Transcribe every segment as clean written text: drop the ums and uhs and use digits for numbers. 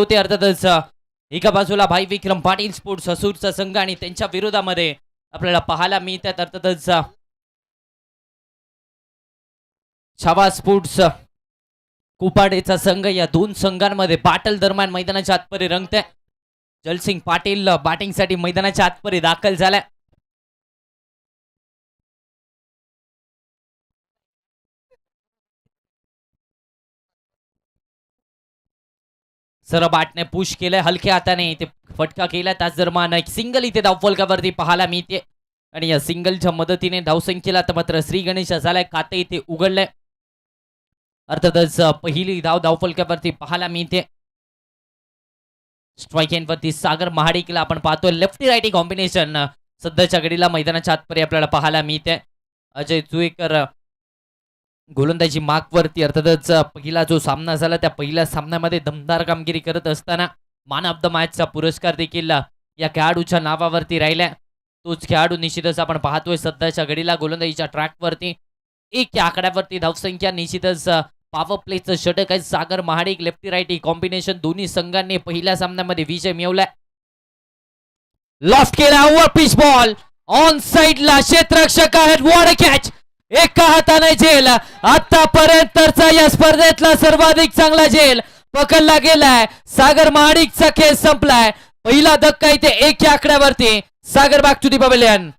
होते अर्थातच एका बाजूला भाई विक्रम पाटील स्पोर्ट्स हसूरचा संघ आणि त्यांच्या विरोधामध्ये आपल्याला पाहायला मिळतात अर्थातच छावा स्पोर्ट्स कुपाडेचा संघ. या दोन संघांमध्ये बाटल दरम्यान मैदानाच्या आतपरी रंगते. जलसिंग पाटील बॅटिंगसाठी मैदानाच्या आतपरी दाखल झालाय. सर बॅटने पुश केलंय हलक्या हाताने इथे फटका केला. त्याच दरम्यान एक सिंगल इथे धावफलकावरती पाहायला मिळते आणि या सिंगलच्या मदतीने धावसंख्येला तर मात्र श्री गणेश झालाय खाते इथे उघडलंय. अर्थातच पहिली धावफलकावरती पाहायला मिळते. स्ट्राईक एंडवरती सागर महाडिकला आपण पाहतोय. लेफ्टी राईटी कॉम्बिनेशन सध्याच्या घडीला मैदानाच्या आतपरी आपल्याला पाहायला मिळते. अजय जुएकर गोलंदाजी मार्कवरती. अर्थातच पहिला जो सामना झाला त्या पहिल्या सामन्यामध्ये दमदार कामगिरी करत असताना मॅन ऑफ द मॅचचा पुरस्कार देखील या खेळाडूच्या नावावरती राहिलाय. तोच खेळाडू निश्चितच आपण पाहतोय सध्याच्या घडीला गोलंदाजीच्या ट्रॅकवरती. एक या आकड्यावरती धावसंख्या निश्चितच पॉवर प्लेचं षटक आहे. सागर महाडिक लेफ्टी राईटी कॉम्बिनेशन दोन्ही संघांनी पहिल्या सामन्यामध्ये विजय मिळवलाय. लॉफ्ट केला ओव्हर पिच बॉल ऑन साइडला क्षेत्ररक्षक आहेत. What a catch. एका हाताने झेल आतापर्यंतचा या स्पर्धेतला सर्वाधिक चांगला झेल पकडला गेलाय. सागर महाडिकचा खेळ संपलाय. पहिला धक्का इथे एक या आकड्यावरती. सागर बॅक टू दी पवेलियन.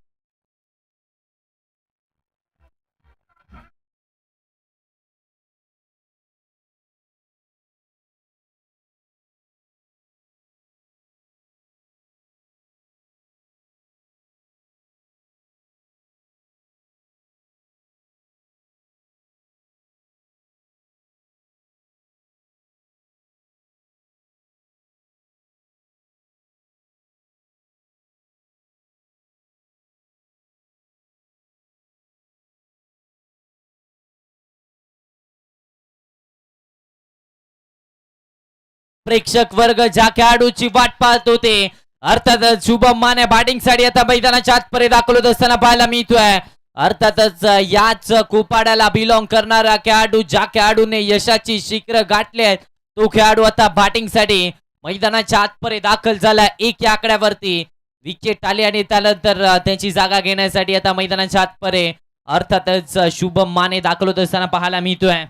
प्रेक्षक वर्ग ज्या खेळाडूची वाट पाहत होते अर्थातच शुभम माने बॅटिंगसाठी आता मैदानाच्या आतपर्यंत दाखल होत असताना पाहायला मिळतोय. अर्थातच याच कुपाड्याला बिलॉंग करणारा खेळाडू ज्या खेळाडूने यशाची शिखर गाठले आहेत तो खेळाडू आता बॅटिंगसाठी मैदानाच्या आतपर्यंत दाखल झाला. एक या आकड्यावरती विकेट आली आणि त्यानंतर त्यांची जागा घेण्यासाठी आता मैदानाच्या आतपर्यंत अर्थातच शुभम माने दाखल होत असताना पाहायला मिळतोय.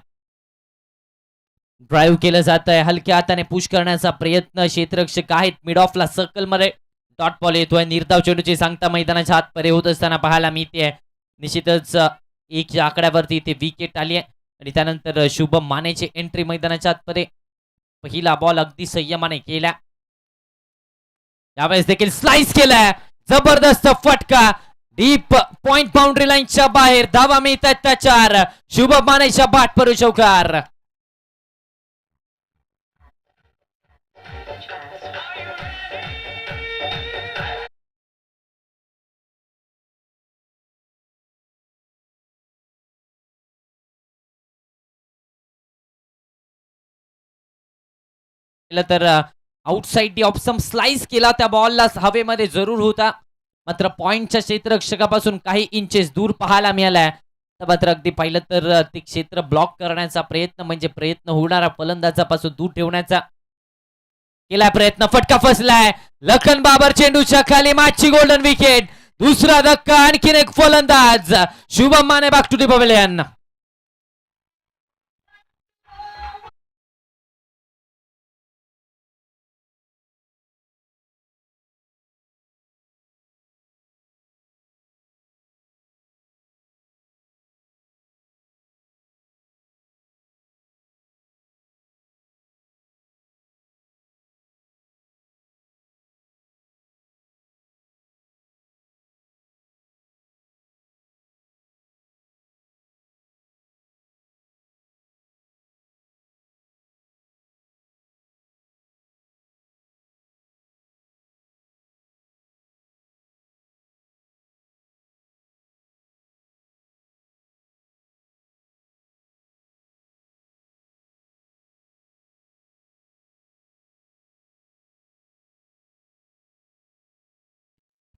ड्राईव्ह केलं जात आहे. हलक्या हाताने पुश करण्याचा प्रयत्न क्षेत्ररक्षक आहेत. मिड ऑफला सर्कल मध्ये डॉट बॉल येतोय. निर्धाव चेंडूची सांगता मैदानाच्या आतपर्यंत होत असताना पाहायला मिळते. निश्चितच एक आकड्यावरती इथे विकेट आली आहे आणि त्यानंतर शुभम मानेची एंट्री मैदानाच्या आतपर्यंत. पहिला बॉल अगदी संयमाने केला. यावेळेस देखील स्लाइस केलाय. जबरदस्त फटका डीप पॉइंट बाउंड्री लाईनच्या बाहेर. धावा मिळतात त्या 4. शुभम मानेच्या बाट पर चौकार. तर आउटसाइड ऑफ सम स्लाइस केला. त्या बॉलला हवेमध्ये जरूर होता मात्र पॉइंटच्या क्षेत्ररक्षकापासून काही इंचेस दूर पाहायला मिळालाय. मात्र अगदी पाहिलं तर ते क्षेत्र ब्लॉक करण्याचा प्रयत्न म्हणजे प्रयत्न होणारा फलंदाजापासून दूर ठेवण्याचा केलाय प्रयत्न. फटका फसलाय. लखन बाबर चेंडूच्या खाली. मॅचची गोल्डन विकेट. दुसरा धक्का. आणखीन एक फलंदाज. Shubham Mane back to the pavilion.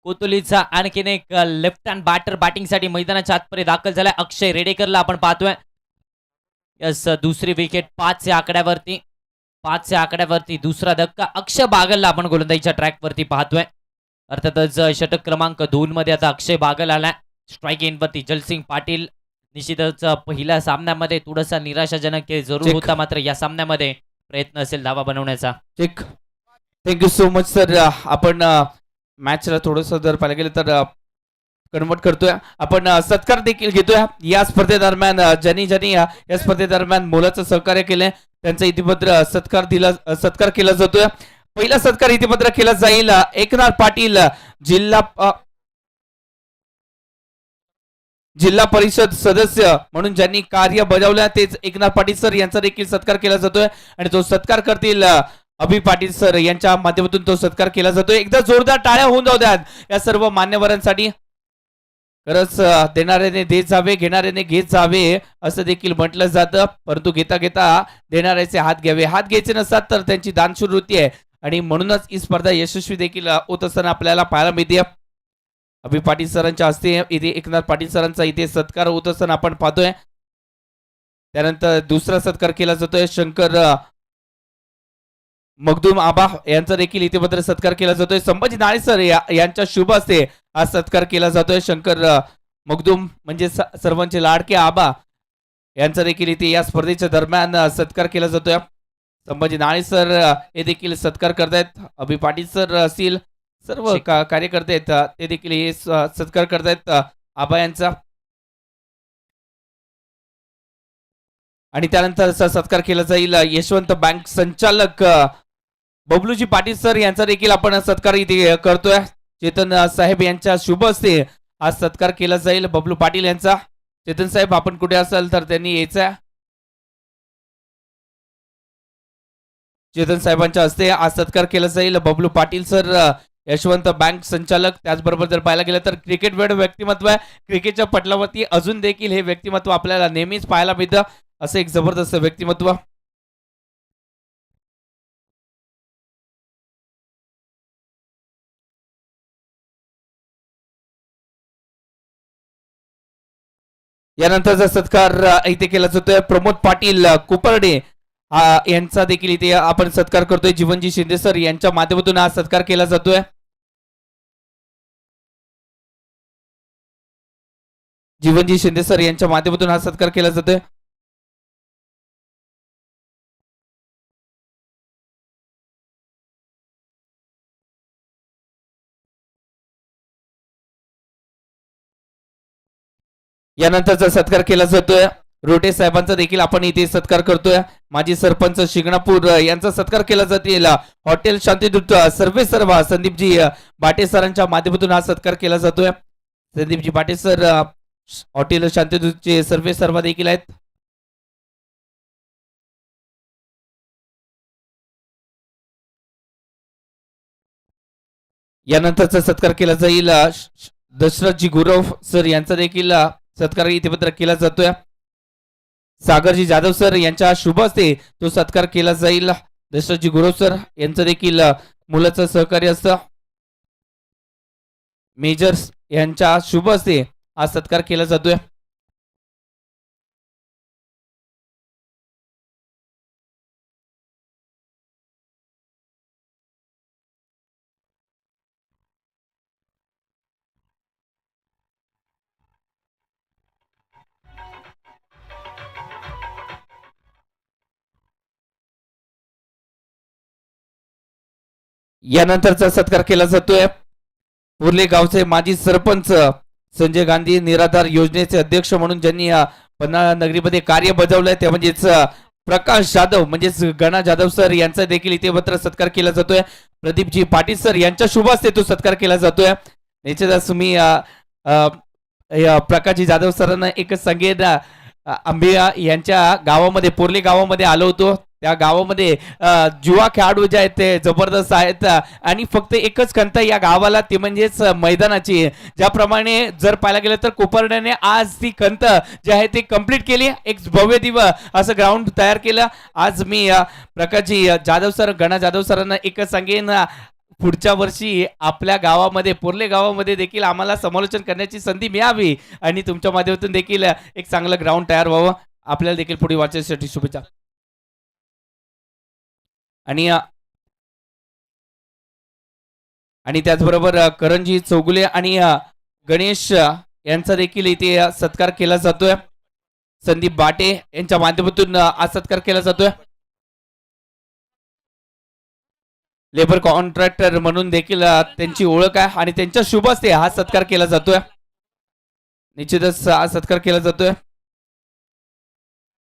कोतुलीचा आणखीन एक लेफ्ट हँड बॅटर बॅटिंगसाठी मैदानाच्या आतपर्यंत दाखल झालाय. अक्षय रेडेकरला आपण पाहतोय. यस दुसरी विकेट 5 या आकड्यावरती. 5च्या आकड्यावरती दुसरा धक्का अक्षय बागलला आपण गोलंदाजीच्या ट्रॅकवरती पाहतोय. अर्थातच षटक क्रमांक 2 मध्ये आता अक्षय बागल आलाय. स्ट्राईक एंडवरती जलसिंग पाटील. निश्चितच पहिल्या सामन्यामध्ये थोडासा निराशाजनक खेळ जरूर होता, मात्र या सामन्यामध्ये प्रयत्न असेल धावा बनवण्याचा. Check. Thank you so much sir. आपण मॅचला थोडंसं जर पाहिलं गेलं तर कन्वर्ट करतोय. आपण सत्कार देखील घेतोय या स्पर्धेदरम्यान. ज्यांनी या स्पर्धेदरम्यान मोलाचं सहकार्य केलंय त्यांचा इतिपत्र सत्कार केला जातोय. पहिला सत्कार इतिपत्र केला जाईल एकनाथ पाटील, जिल्हा परिषद सदस्य म्हणून ज्यांनी कार्य बजावलं तेच एकनाथ पाटील सर यांचा देखील सत्कार केला जातोय. आणि तो सत्कार करतील अभि पाटील सर यांच्या माध्यमातून तो सत्कार केला जातोय. एकदा जोरदार टाळ्या होऊन जाऊ द्यात या सर्व मान्यवरांसाठी. खरंच देणाऱ्याने देत जावे, घेणाऱ्याने घेत जावे असं देखील म्हटलं जातं, परंतु घेता घेता देणाऱ्याचे हात घ्यावे. हात घ्यायचे नसतात तर त्यांची दानशूर वृत्ती आहे आणि म्हणूनच ही स्पर्धा यशस्वी देखील होत असताना आपल्याला पाहायला मिळते. अभि पाटील सरांच्या हस्ते इथे एकनाथ पाटील सरांचा इथे सत्कार होत असताना आपण पाहतोय. त्यानंतर दुसरा सत्कार केला जातोय शंकर मखदूम आबा यांचा देखील इथे मात्र सत्कार केला जातोय. संभाजी नाळे सर यांच्या शुभ हस्ते हा सत्कार केला जातोय. शंकर मखदूम म्हणजे सर्वांचे लाडके आबा यांचा देखील इथे या स्पर्धेच्या दरम्यान सत्कार केला जातोय. संभाजी नाळे सर हे देखील सत्कार करतायत. अभि पाटील सर असतील, सर्व कार्यकर्ते आहेत ते देखील हे सत्कार करतायत आबा यांचा. आणि त्यानंतर सत्कार केला जाईल यशवंत बँक संचालक बबलूजी पाटील सर यांचा देखील आपण सत्कार इथे करतोय. चेतन साहेब यांच्या शुभ हस्ते हा सत्कार केला जाईल बबलू पाटील यांचा. चेतन साहेब आपण कुठे असाल तर त्यांनी यायचं. चेतन साहेबांच्या हस्ते हा सत्कार केला जाईल बबलू पाटील सर यशवंत बँक संचालक. त्याचबरोबर जर पाहायला गेलं तर क्रिकेट वेड व्यक्तिमत्व आहे. क्रिकेटच्या पटलावरती अजून देखील हे व्यक्तिमत्व आपल्याला नेहमीच पाहायला मिळतं, असं एक जबरदस्त व्यक्तिमत्व. यानंतरचा सत्कार इथे केला जातोय प्रमोद पाटील कुपर्डे यांचा देखील इथे आपण सत्कार करतोय. जीवनजी शिंदे सर यांच्या माध्यमातून हा सत्कार केला जातोय. जीवनजी शिंदे सर यांच्या माध्यमातून हा सत्कार केला जातोय. यानंतरचा सत्कार केला जातोय रोटे साहेबांचा देखील आपण इथे सत्कार करतोय. माजी सरपंच शिंगणापूर यांचा सत्कार केला जातील हॉटेल शांतिदूत सर्वे सर्वा संदीपजी बाटे सरांच्या माध्यमातून हा सत्कार केला जातोय. संदीपजी बाटे सर हॉटेल शांतिदूतचे सर्वे सर्वा देखील आहेत. यानंतरचा सत्कार केला जाईल दशरथजी गुरव सर यांचा देखील सत्कार इथे पत्र केला जातोय. सागरजी जाधव सर यांच्या शुभ हस्ते तो सत्कार केला जाईल. दशरथजी गुरव सर यांचं देखील मुलाचं सहकार्य असतं. मेजर्स यांच्या शुभ हस्ते हा सत्कार केला जातोय. यानंतरचा सत्कार केला जातोय पुर्ले गावचे माजी सरपंच संजय गांधी निराधार योजनेचे अध्यक्ष म्हणून ज्यांनी पन्हाळा नगरीमध्ये कार्य बजावलंय ते म्हणजेच प्रकाश जाधव म्हणजेच गणा जाधव सर यांचा देखील इथे पत्र सत्कार केला जातोय. प्रदीपजी पाटील सर यांच्या शुभ हस्ते तो सत्कार केला जातोय. निश्चितच मी प्रकाशजी जाधव सरांना एकच सांगेन, अंबिया यांच्या गावामध्ये पोर्ले गावामध्ये आलो होतो. त्या गावामध्ये जुवा खेळाडू जे आहेत ते जबरदस्त आहेत आणि फक्त एकच खंत या गावाला ती म्हणजेच मैदानाची. ज्याप्रमाणे जर पाहायला गेलं तर कोपर्ड्याने आज ती खंत जी आहे ती कंप्लीट केली. एक भव्य दिव्य असं ग्राउंड तयार केलं. आज मी प्रकाशजी जाधव सर गणा जाधव सरांना एकच सांगेन, पुढच्या वर्षी आपल्या गावामध्ये पोर्ले गावामध्ये देखील आम्हाला समालोचन करण्याची संधी मिळावी आणि तुमच्या माध्यमातून देखील एक चांगलं ग्राउंड तयार व्हावं. आपल्याला देखील पुढे वाचण्यासाठी शुभेच्छा. आणि आणि त्याचबरोबर करंजी चौगुले आणि गणेश यांचा देखील इथे सत्कार केला जातोय. संदीप बाटे यांच्या माध्यमातून आज सत्कार केला जातोय. लेबर कॉन्ट्रॅक्टर म्हणून देखील त्यांची ओळख आहे आणि त्यांच्या शुभ हस्ते हा सत्कार केला जातोय. निश्चितच हा सत्कार केला जातोय.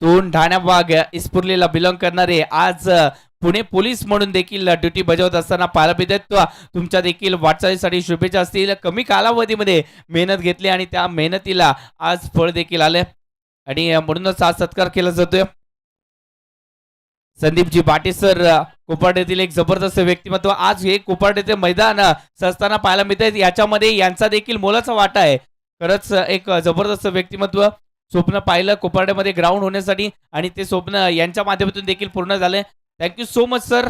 दोन ठाण्याबाग इस्पुर्लीला बिलॉंग करणारे आज पुणे पोलीस म्हणून देखील ड्युटी बजावत असताना पाहायला मिळतात. तुमच्या देखील वाटचालीसाठी शुभेच्छा असतील. कमी कालावधीमध्ये मेहनत घेतली आणि त्या मेहनतीला आज फळ देखील आले आणि म्हणूनच आज सत्कार केला जातोय. संदीपजी बाटे सर कोपर्डेतील एक जबरदस्त व्यक्तिमत्व. आज हे कोपर्डेचे मैदान सजताना पाहायला मिळत. याच्यामध्ये यांचा देखील मोलाचा वाटा आहे. खरंच एक जबरदस्त व्यक्तिमत्व. स्वप्न पाहिलं कोपर्डेमध्ये ग्राउंड होण्यासाठी आणि ते स्वप्न यांच्या माध्यमातून देखील पूर्ण झाले. Thank you so much sir.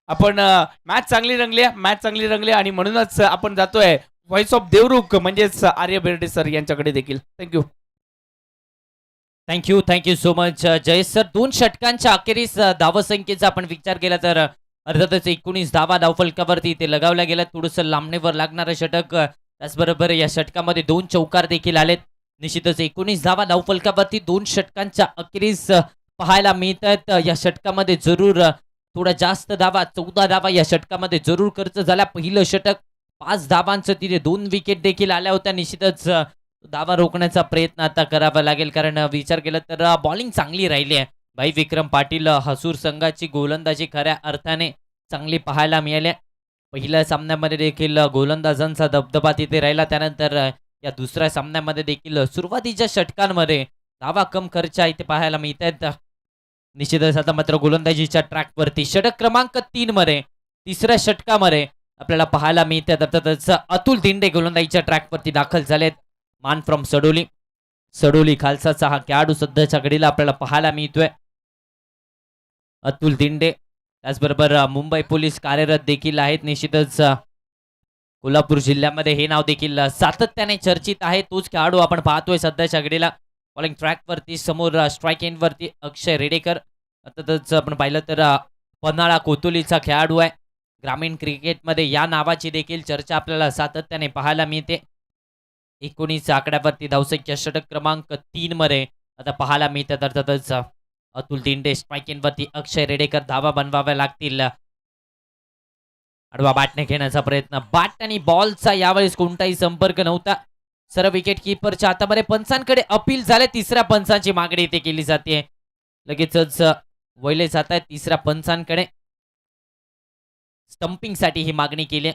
आपण मॅच चांगली रंगली आणि म्हणूनच आपण जातोय व्हॉइस ऑफ देवरुख म्हणजेच आर्य बेर्डे सर यांच्याकडे देखील. Thank you. Thank you so much Jayesh sir. 2 षटकांच्या अखेरीस धावसंख्येचा आपण विचार केला तर अर्थातच 19 धावा धावफलकावरती ते लगावल्या गेल्या. थोडंसं लांबणीवर लागणारं षटक. त्याचबरोबर या षटकामध्ये 2 चौकार देखील आलेत. निश्चितच 19 धावा धावफलकावरती 2 षटकांच्या अखेरीस पाहायला मिळतात. या षटकामध्ये जरूर थोडा जास्त धावा 14 धावा या षटकामध्ये जरूर खर्च झाला. पहिलं षटक 5 धावांचं तिथे 2 विकेट देखील आल्या होत्या. निश्चितच धावा रोखण्याचा प्रयत्न आता करावा लागेल कारण विचार केला तर बॉलिंग चांगली राहिली आहे. भाई विक्रम पाटील हसूर संघाची गोलंदाजी खऱ्या अर्थाने चांगली पाहायला मिळाली. पहिल्या सामन्यामध्ये देखील गोलंदाजांचा दबदबा तिथे राहिला. त्यानंतर या दुसऱ्या सामन्यामध्ये देखील सुरुवातीच्या षटकांमध्ये धावा कम खर्च इथे पाहायला मिळत आहेत. निश्चितच आता मात्र गोलंदाजीच्या ट्रॅकवरती षटक क्रमांक 3 मध्ये तिसऱ्या षटकामध्ये आपल्याला पाहायला मिळतात. अर्थातच अतुल दिंडे गोलंदाजीच्या ट्रॅकवरती दाखल झालेत. मान फ्रॉम सडोली खालसाचा हा खेळाडू सध्याच्या घडीला आपल्याला पाहायला मिळतोय. अतुल दिंडे त्याचबरोबर मुंबई पोलीस कार्यरत देखील आहेत. निश्चितच कोल्हापूर जिल्ह्यामध्ये हे नाव देखील सातत्याने चर्चित आहे. तोच खेळाडू आपण पाहतोय सध्याच्या घडीला बॉलिंग ट्रॅकवरती. समोर स्ट्राईक एंडवरती अक्षय रेडेकर. अर्थातच आपण पाहिलं तर पन्हाळा कोतुलीचा खेळाडू आहे. ग्रामीण क्रिकेटमध्ये या नावाची देखील चर्चा आपल्याला सातत्याने पाहायला मिळते. 19 आकड्यावरती धावसंख्या षटक क्रमांक 3 मध्ये आता पाहायला मिळतात. अर्थातच अतुल दिंडे स्ट्राईक एंडवरती अक्षय रेडेकर. धावा बनवाव्या लागतील. आडवा बॅटने घेण्याचा प्रयत्न. बॅट आणि बॉलचा यावेळेस कोणताही संपर्क नव्हता. सर्व विकेट किपरच्या हातामध्ये. पंचांकडे अपील झाले. तिसऱ्या पंचांची मागणी इथे केली जाते. लगेचच वळले जात आहेत तिसऱ्या पंचांकडे. स्टंपिंग साठी ही मागणी केली.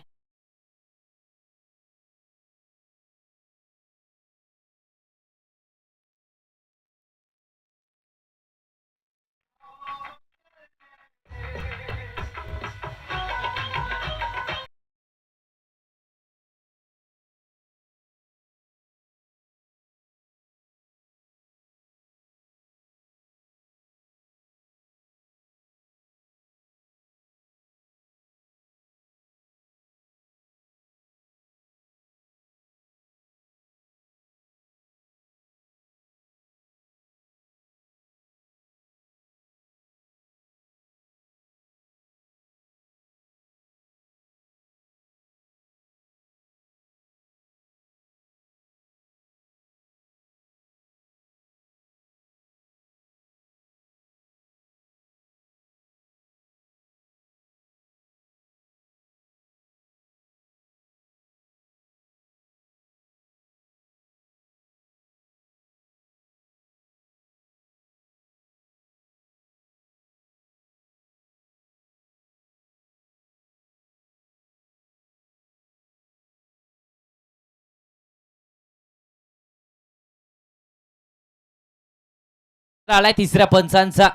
आलाय तिसऱ्या पंचांचा.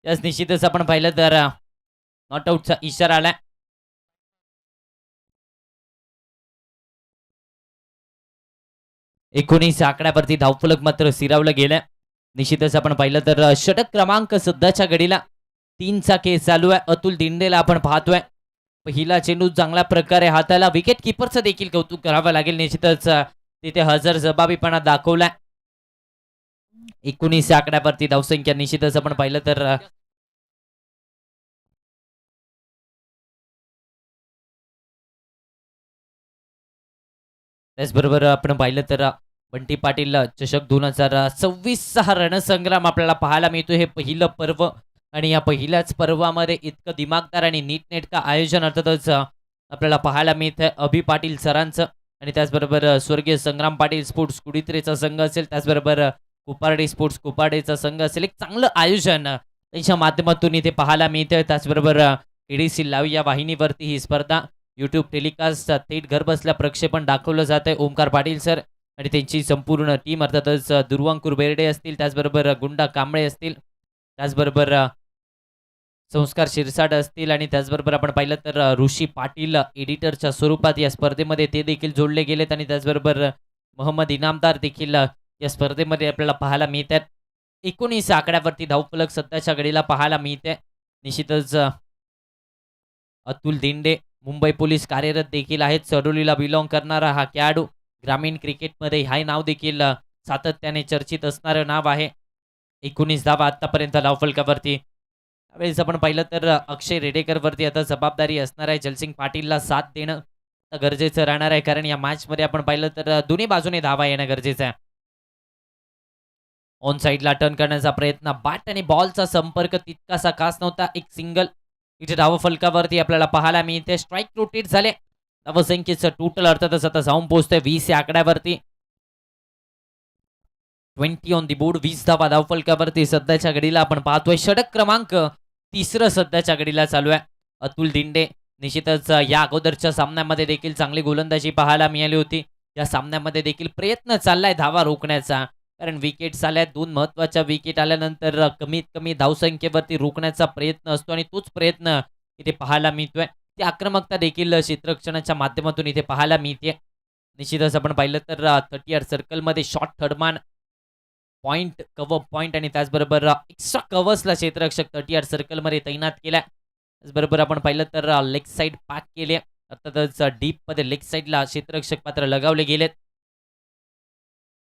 त्याच निश्चितच आपण पाहिलं तर नॉट आउटचा इशारा आलाय. एकोणीस आकड्यावरती धावफलक मात्र सिरावलं गेलं. निश्चितच आपण पाहिलं तर षटक क्रमांक सध्याच्या घडीला 3चा खेळ चालू आहे. अतुल दिंडेला आपण पाहतोय. पहिला चेंडू चांगल्या प्रकारे हाताला. विकेट किपरचं देखील कौतुक करावं लागेल. निश्चितच तिथे हजर जबाबीपणा दाखवलाय. 19 आकड्यावरती धावसंख्या. निश्चितच आपण पाहिलं तर त्याचबरोबर आपण पाहिलं तर बंटी पाटील चषक 2026 हा रणसंग्राम आपल्याला पाहायला मिळतो. हे पहिलं पर्व आणि या पहिल्याच पर्वामध्ये इतकं दिमागदार आणि नीटनेटकं आयोजन अर्थातच आपल्याला पाहायला मिळतंय अभि पाटील सरांचं आणि त्याचबरोबर स्वर्गीय संग्राम पाटील स्पोर्ट्स कुडीत्रेचा संघ असेल, त्याचबरोबर कुपारडे स्पोर्ट्स कुपारडेचा संघ असेल. एक चांगलं आयोजन त्यांच्या माध्यमातून इथे पाहायला मिळतंय. त्याचबरोबर एडीसी लाईव्ह या वाहिनीवरती ही स्पर्धा यूट्यूब टेलिकास्ट थेट घर बसल्या प्रक्षेपण दाखवलं जात आहे. ओमकार पाटील सर आणि त्यांची संपूर्ण टीम अर्थातच दुर्वांकुर बेर्डे असतील, त्याचबरोबर गुंडा कांबळे असतील, त्याचबरोबर संस्कार शिरसाट असतील आणि त्याचबरोबर आपण पाहिलं तर ऋषी पाटील एडिटरच्या स्वरूपात या स्पर्धेमध्ये ते देखील जोडले गेलेत आणि त्याचबरोबर मोहम्मद इनामदार देखील या स्पर्धेमध्ये आपल्याला पाहायला मिळतात. 19 आकड्यावरती धावफलक सध्याच्या घडीला पाहायला मिळते. निश्चितच अतुल दिंडे मुंबई पोलीस कार्यरत देखील आहेत. सडोलीला बिलॉंग करणारा हा खेळाडू ग्रामीण क्रिकेटमध्ये हे नाव देखील सातत्याने चर्चित असणारं नाव आहे. 19 धावा आतापर्यंत धावफलकावरती. त्यावेळेस आपण पाहिलं तर अक्षय रेडेकरवरती आता जबाबदारी असणार आहे. जलसिंग पाटीलला साथ देणं आता गरजेचं राहणार आहे, कारण या मॅचमध्ये आपण पाहिलं तर दोन्ही बाजूने धावा येणं गरजेचं आहे. ऑन साईडला टर्न करण्याचा प्रयत्न, बॅट आणि बॉलचा संपर्क तितकासा खास नव्हता. एक सिंगल इथे धावफलकावरती आपल्याला पाहायला मिळते. स्ट्राईक रोटेट झाले. धावसंख्येचं टोटल अर्थातच आता जाऊन पोहोचतोय 20 या आकड्यावरती. 20 ऑन दी बोर्ड, 20 धावा धावफलकावरती सध्याच्या घडीला आपण पाहतोय. षटक क्रमांक 3 सध्याच्या घडीला चालू आहे. अतुल दिंडे निश्चितच या अगोदरच्या सामन्यामध्ये देखील चांगली गोलंदाजी पाहायला मिळाली होती. या सामन्यामध्ये देखील प्रयत्न चाललाय धावा रोखण्याचा, कारण विकेट्स आल्या, 2 महत्त्वाच्या विकेट आल्यानंतर कमीत कमी धावसंख्येवरती रोखण्याचा प्रयत्न असतो आणि तोच प्रयत्न इथे पाहायला मिळतोय. ती आक्रमकता देखील क्षेत्ररक्षणाच्या माध्यमातून इथे पाहायला मिळते. निश्चितच आपण पाहिलं तर 30 यार्ड सर्कलमध्ये short third man point, cover point आणि त्याचबरोबर एक्स्ट्रा कव्हर्सला क्षेत्ररक्षक 30 यार्ड सर्कलमध्ये तैनात केलाय. त्याचबरोबर आपण पाहिलं तर लेग साईड पॅक केले, अर्थातच डीपमध्ये लेग साईडला क्षेत्ररक्षक मात्र लगावले गेलेत.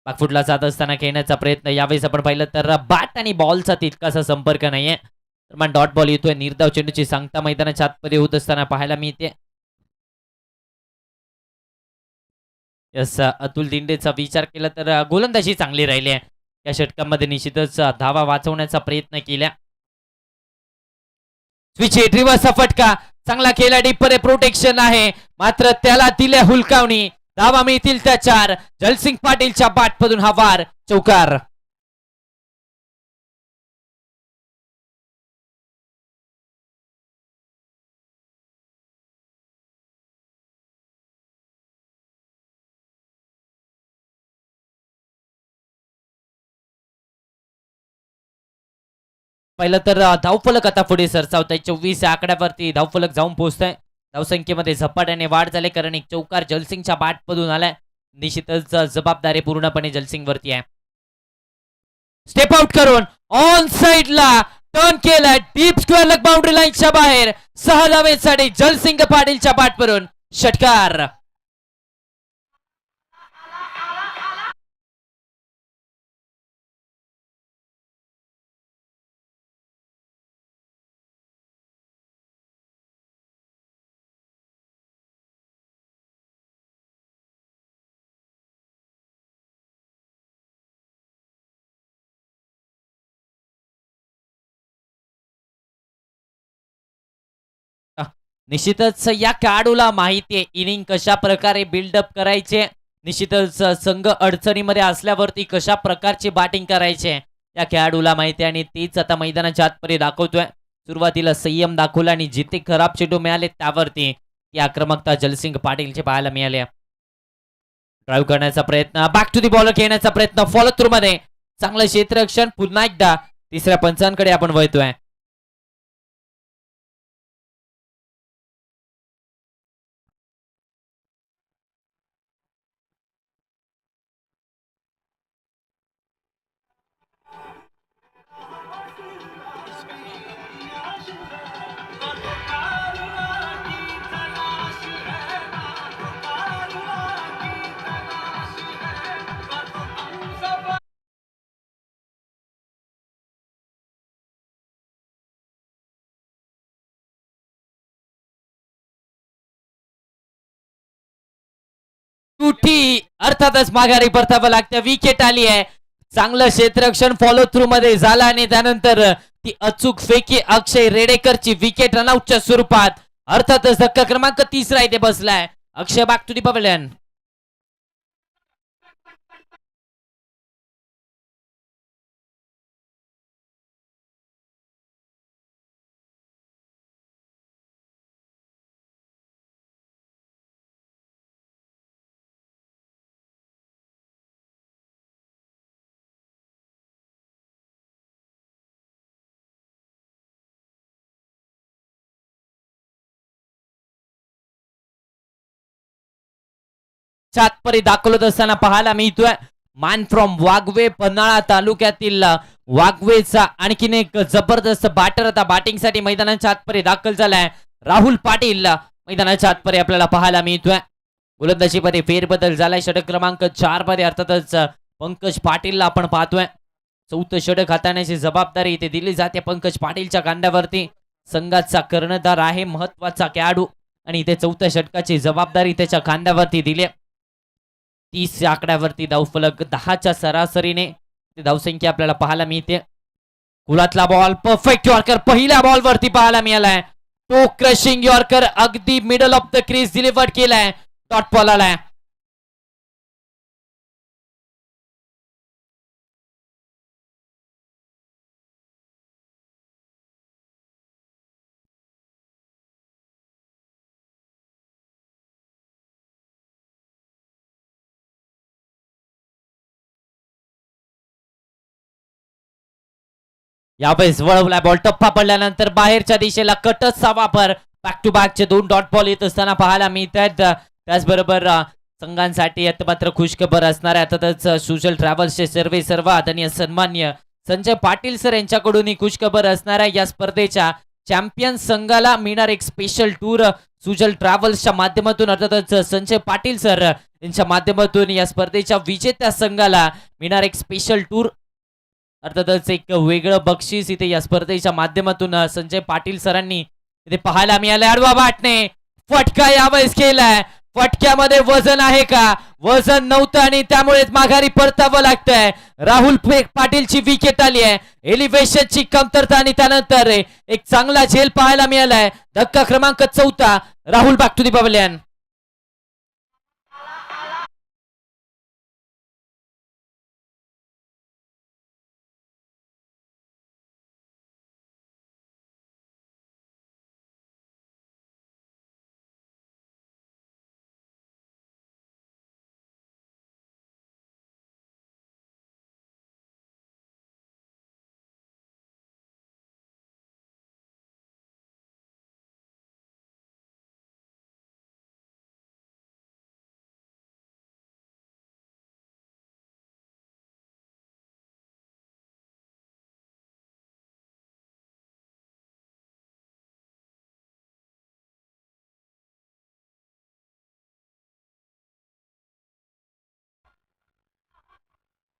बॅकफुटला जात असताना खेळण्याचा प्रयत्न, यावेळेस आपण पाहिलं तर बॅट आणि बॉलचा तितकासा संपर्क नाहीये. तर डॉट बॉल येतोय. निर्धाव चेंडूची सांगता मैदानाच्या आतमध्ये होत असताना पाहायला मिळते. यस, अतुल दिंडेचा विचार केला तर गोलंदाजी चांगली राहिली आहे. या षटकामध्ये निश्चितच धावा वाचवण्याचा प्रयत्न केला. स्विच हिट, रिव्हर्सचा फटका, चांगला खेळला, डीपमध्ये प्रोटेक्शन आहे, मात्र त्याला दिल्या हुलकावणी. धावा मिळतील त्या 4. जलसिंग पाटीलच्या बॅटमधून हा वार, चौकार. पहिलं तर धावफलक आता पुढे सरसावत आहे. 24 या आकड्यावरती धावफलक जाऊन पोहोचतंय. धावसंख्येमध्ये झपाट्याने वाढ झाली, कारण एक चौकार जलसिंगच्या बॅटमधून आलाय. निश्चितच जबाबदारी पूर्णपणे जलसिंगवरती आहे. स्टेप आउट करून ऑन साइडला टर्न केलाय, डीप स्क्वेअर लग बाउंड्री लाईनच्या बाहेर. 6 धावेसाठी जलसिंग पाटीलच्या बॅटवरून षटकार. निश्चितच या खेळाडूला माहितीये इनिंग कशा प्रकारे बिल्डअप करायचे. निश्चितच संघ अडचणीमध्ये असल्यावरती कशा प्रकारची बॅटिंग करायचे या खेळाडूला माहिती आहे आणि तीच आता मैदानाच्या आतमध्ये दाखवतोय. सुरुवातीला संयम दाखवला आणि जिथे खराब चेंडू मिळाले त्यावरती ती आक्रमकता जलसिंग पाटीलचे पाहायला मिळाले. ड्राईव्ह करण्याचा प्रयत्न, बॅक टू दी बॉलर खेळण्याचा प्रयत्न, फॉलो थ्रू मध्ये चांगलं क्षेत्ररक्षण. पुन्हा एकदा तिसऱ्या पंचांकडे आपण वळतोय. मोठी अर्थातच माघारी परतावं लागतं. विकेट आली आहे. चांगलं क्षेत्ररक्षण फॉलो थ्रू मध्ये झालं आणि त्यानंतर ती अचूक फेकी अक्षय रेडेकरची विकेट रनआउटच्या स्वरूपात. अर्थातच धक्का क्रमांक 3 इथे बसलाय. अक्षय बॅक टू दी पवेलियन. सातपरी दाखवत असताना पाहायला मिळतोय. मान फ्रॉम वाघवे पन्हाळा तालुक्यातील वाघवेचा आणखीन एक जबरदस्त बॅटर आता बॅटिंगसाठी मैदानाच्या आतपरी दाखल झालाय. राहुल पाटील मैदानाच्या आतपरी आपल्याला पाहायला मिळतोय. गोलंदाजीमध्ये फेरबदल झालाय. षटक क्रमांक 4 मध्ये अर्थातच पंकज पाटीलला आपण पाहतोय. चौथं षटक हाताळण्याची जबाबदारी इथे दिली जाते पंकज पाटीलच्या खांद्यावरती. संघाचा कर्णधार आहे, महत्वाचा खेळाडू आणि इथे चौथ्या षटकाची जबाबदारी त्याच्या खांद्यावरती दिली. 30 या आकड्यावरती धावफलक 10च्या सरासरीने धावसंख्या आपल्याला पाहायला मिळते. कुलातला बॉल परफेक्ट यॉर्कर पहिल्या बॉल वरती पाहायला मिळालाय. तो क्रशिंग यॉर्कर अगदी middle of the crease delivered केलाय. डॉट बॉल आलाय. यावेळेस वळवला बॉल टप्पा पडल्यानंतर बाहेरच्या दिशेला कटचचा वापर. बॅक टू बॅकचे 2 डॉट बॉल येत असताना पाहायला मिळत आहेत. त्याचबरोबर संघांसाठी आता मात्र खुशखबर असणार आहे. अर्थातच सुजल ट्रॅव्हल्सचे सर्वे सर्व आदरणीय सन्मान्य संजय पाटील सर यांच्याकडून ही खुशखबर असणार आहे. या स्पर्धेच्या चॅम्पियन संघाला मिळणार एक स्पेशल टूर सुजल ट्रॅव्हल्सच्या माध्यमातून. अर्थातच संजय पाटील सर यांच्या माध्यमातून या स्पर्धेच्या विजेत्या संघाला मिळणार एक स्पेशल टूर. अर्थातच एक वेगळं बक्षीस इथे या स्पर्धेच्या माध्यमातून संजय पाटील सरांनी इथे पाहायला मिळालं. आडवा बाटने फटका यावेळेस केलाय. फटक्यामध्ये वजन आहे का? वजन नव्हतं आणि त्यामुळेच माघारी परतावं लागतंय. राहुल पाटीलची विकेट आली आहे. एलिव्हेशनची कमतरता आणि त्यानंतर एक चांगला झेल पाहायला मिळालाय. धक्का क्रमांक 4. Rahul back to the pavilion.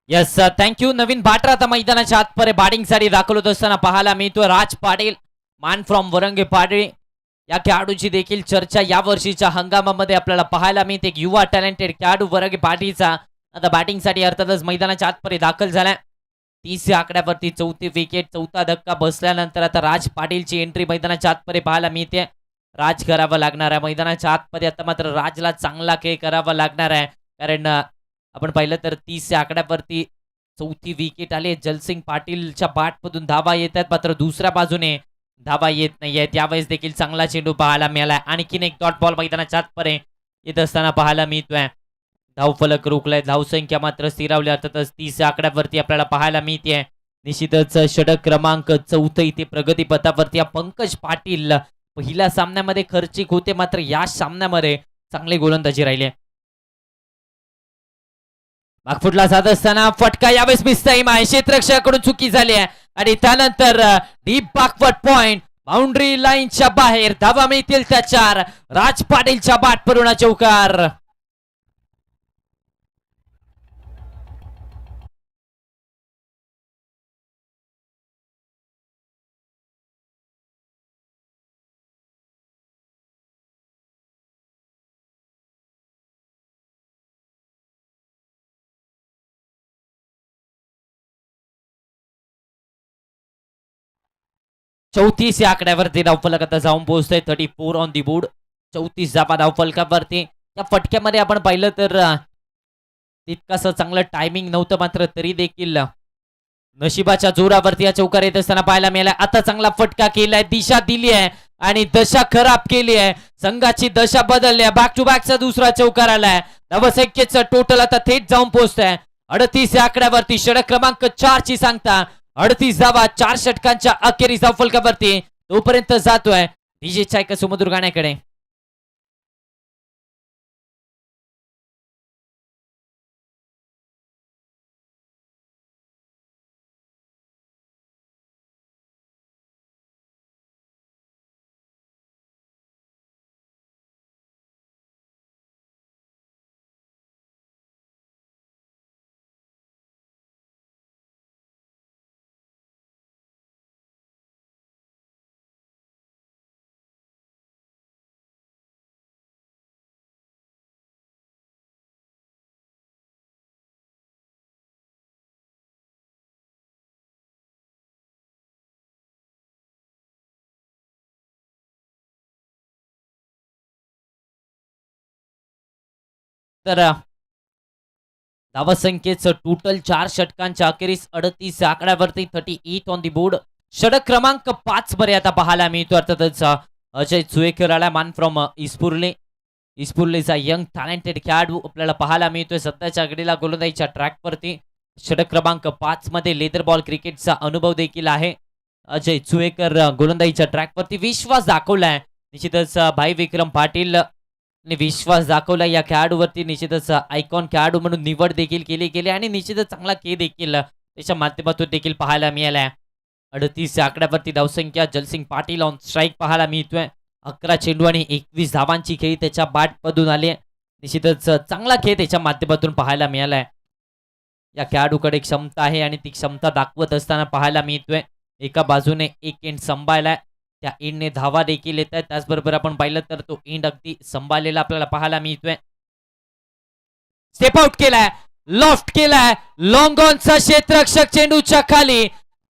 Yes thank you. नवीन बॅटर आता मैदानाच्या आतपरे बॅटिंगसाठी दाखल असताना पाहायला मिळतो. राज पाटील मान फ्रॉम वरंगे पाटील या खेळाडूची देखील चर्चा या वर्षीच्या हंगामामध्ये आपल्याला पाहायला मिळते. एक युवा टॅलेंटेड खेळाडू वरंगे पाटीलचा आता बॅटिंगसाठी अर्थातच मैदानाच्या आतपरे दाखल झालाय. 30 या आकड्यावरती 4थी विकेट 4था धक्का बसल्यानंतर आता राज पाटीलची एंट्री मैदानाच्या आतपरे पाहायला मिळते. राज करावं लागणार आहे मैदानाच्या आतमध्ये. आता मात्र राजला चांगला खेळ करावा लागणार आहे. कारण आपण पाहिलं तर 30 या आकड्यावरती 4थी विकेट आली. जलसिंग पाटीलच्या बॅटमधून धावा येत आहेत, मात्र दुसऱ्या बाजूने धावा येत नाहीये. त्यावेळेस देखील चांगला चेंडू पाहायला मिळाला. आणखीन एक डॉट बॉल मैदानाच्या आतपरे येत असताना पाहायला मिळतोय. धावफलक रोखलाय. धावसंख्या मात्र स्थिरावली. अर्थातच 30 या आकड्यावरती आपल्याला पाहायला मिळते. निश्चितच षटक क्रमांक 4 इथे प्रगतीपथावरती पंकज पाटील पहिल्या सामन्यामध्ये खर्चिक होते, मात्र या सामन्यामध्ये चांगले गोलंदाजी राहिले. बागफुटला जात असताना फटका यावेळेस मिस टाइम आहे. क्षेत्ररक्षकाकडून चुकी झाली आहे आणि त्यानंतर डीप बॅकवर्ड पॉइंट बाउंड्री लाईनच्या बाहेर धावा मिळतील त्या 4. राज पाटीलच्या बॅट परुणा चौकार. 34 या आकड्यावरती धावफलक आता जाऊन पोहोचतोय. 34 ऑन दी बोर्ड. 34 धावा धावफलकावरती. या फटक्यामध्ये आपण पाहिलं तर तितकासं चांगलं टायमिंग नव्हतं, मात्र तरी देखील नशिबाच्या जोरावरती या चौकार येत असताना पाहायला मिळाला. आता चांगला फटका केलाय, दिशा दिली आहे आणि दशा खराब केली आहे. संघाची दशा बदलली आहे. बॅक टू बॅकचा दुसरा चौकार आलाय. धावसंख्येचं टोटल आता थेट जाऊन पोहोचतंय 38 या आकड्यावरती. षटक क्रमांक 4 ची सांगता 38 धावा 4 षटकांच्या अखेरीस धावफलकावरती तोपर्यंत जातोय डीजेच्या एका सुमधुर गाण्याकडे. तर धावसंख्येचं टोटल 4 षटकांच्या अखेरीस 38 आकड्यावरती 38 ऑन दी बोर्ड. षटक क्रमांक 5 मध्ये आता पाहायला मिळतो. अर्थातच अजय चुएकर आला, मान फ्रॉम इस्पुर्ले. इस्पुर्लेचा यंग टॅलेंटेड खेळाडू आपल्याला पाहायला मिळतोय सध्याच्या घडीला गोलंदाजीच्या ट्रॅकवरती. षटक क्रमांक 5 मध्ये लेदर बॉल क्रिकेटचा अनुभव देखील आहे. अजय चुएकर गोलंदाजीच्या ट्रॅकवरती विश्वास दाखवलाय. निश्चितच भाई विक्रम पाटील विश्वास दाखवला या खेळाडूवरती. निश्चितच आयकॉन खेळाडू म्हणून निवड देखील केली गेली आणि निश्चितच चांगला खेळ देखील त्याच्या माध्यमातून देखील पाहायला मिळालाय. 38 आकड्यावरती धावसंख्या. जलसिंग पाटील ऑन स्ट्राईक पाहायला मिळतोय. 11 चेंडू आणि 21 धावांची खेळी त्याच्या बॅटमधून आली. निश्चितच चांगला खेळ त्याच्या माध्यमातून पाहायला मिळालाय. या खेळाडूकडे क्षमता आहे आणि ती क्षमता दाखवत असताना पाहायला मिळतोय. एका बाजूने एक एंड संभाळलाय, त्या एंडने धावा देखील येत आहेत. त्याचबरोबर आपण पाहिलं तर तो एंड अगदी संभाळलेला आपल्याला पाहायला मिळतोय. स्टेप आउट केलाय, लॉफ्ट केलाय, लॉंग ऑनचा क्षेत्ररक्षक चेंडूच्या खाली